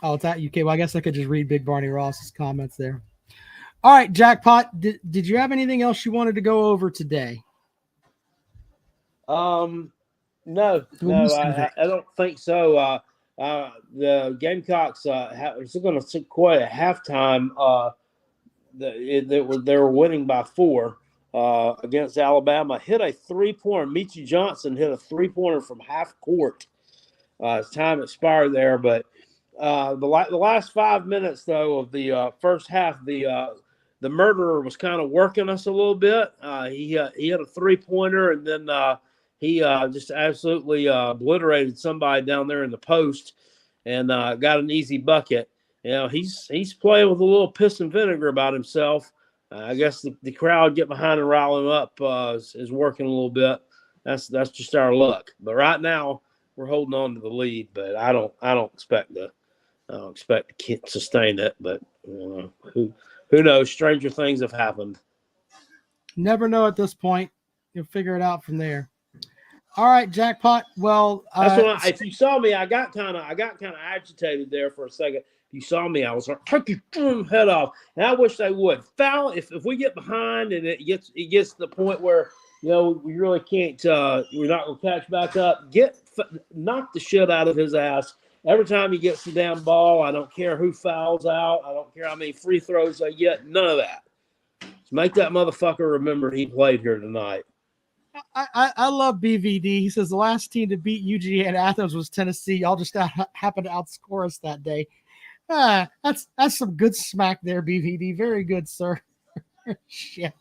Oh, it's at UK. Well, I guess I could just read Big Barney Ross's comments there. All right, Jackpot. Did you have anything else you wanted to go over today? No, I don't think so. The Gamecocks was going to see quite a halftime. They were winning by 4 against Alabama. Hit a 3-pointer. Meechie Johnson hit a 3-pointer from half court. His time expired there, but the last 5 minutes though of the first half, the murderer was kind of working us a little bit. He hit a 3-pointer, and then he just absolutely obliterated somebody down there in the post, and got an easy bucket. He's playing with a little piss and vinegar about himself. I guess the crowd get behind and rile him up is working a little bit. That's just our luck. But right now we're holding on to the lead. But I don't expect to sustain it. But who knows? Stranger things have happened. Never know at this point. You'll figure it out from there. All right, Jackpot. Well, that's if you saw me, I got kind of agitated there for a second. If you saw me, I was like, "Take your head off," and I wish they would foul. If we get behind and it gets to the point where we really can't, we're not gonna catch back up. Knock the shit out of his ass every time he gets the damn ball. I don't care who fouls out. I don't care how many free throws they get. None of that. Just make that motherfucker remember he played here tonight. I love BVD. He says the last team to beat UGA at Athens was Tennessee. Y'all just happened to outscore us that day. That's some good smack there, BVD. Very good, sir. Shit.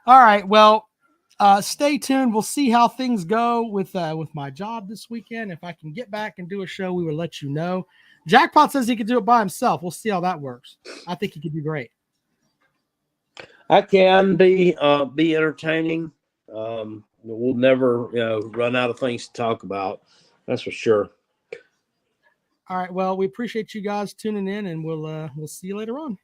All right. Well, stay tuned. We'll see how things go with my job this weekend. If I can get back and do a show, we will let you know. Jackpot says he could do it by himself. We'll see how that works. I think he could do great. I can be entertaining. We'll never, run out of things to talk about. That's for sure. All right. Well, we appreciate you guys tuning in, and we'll see you later on.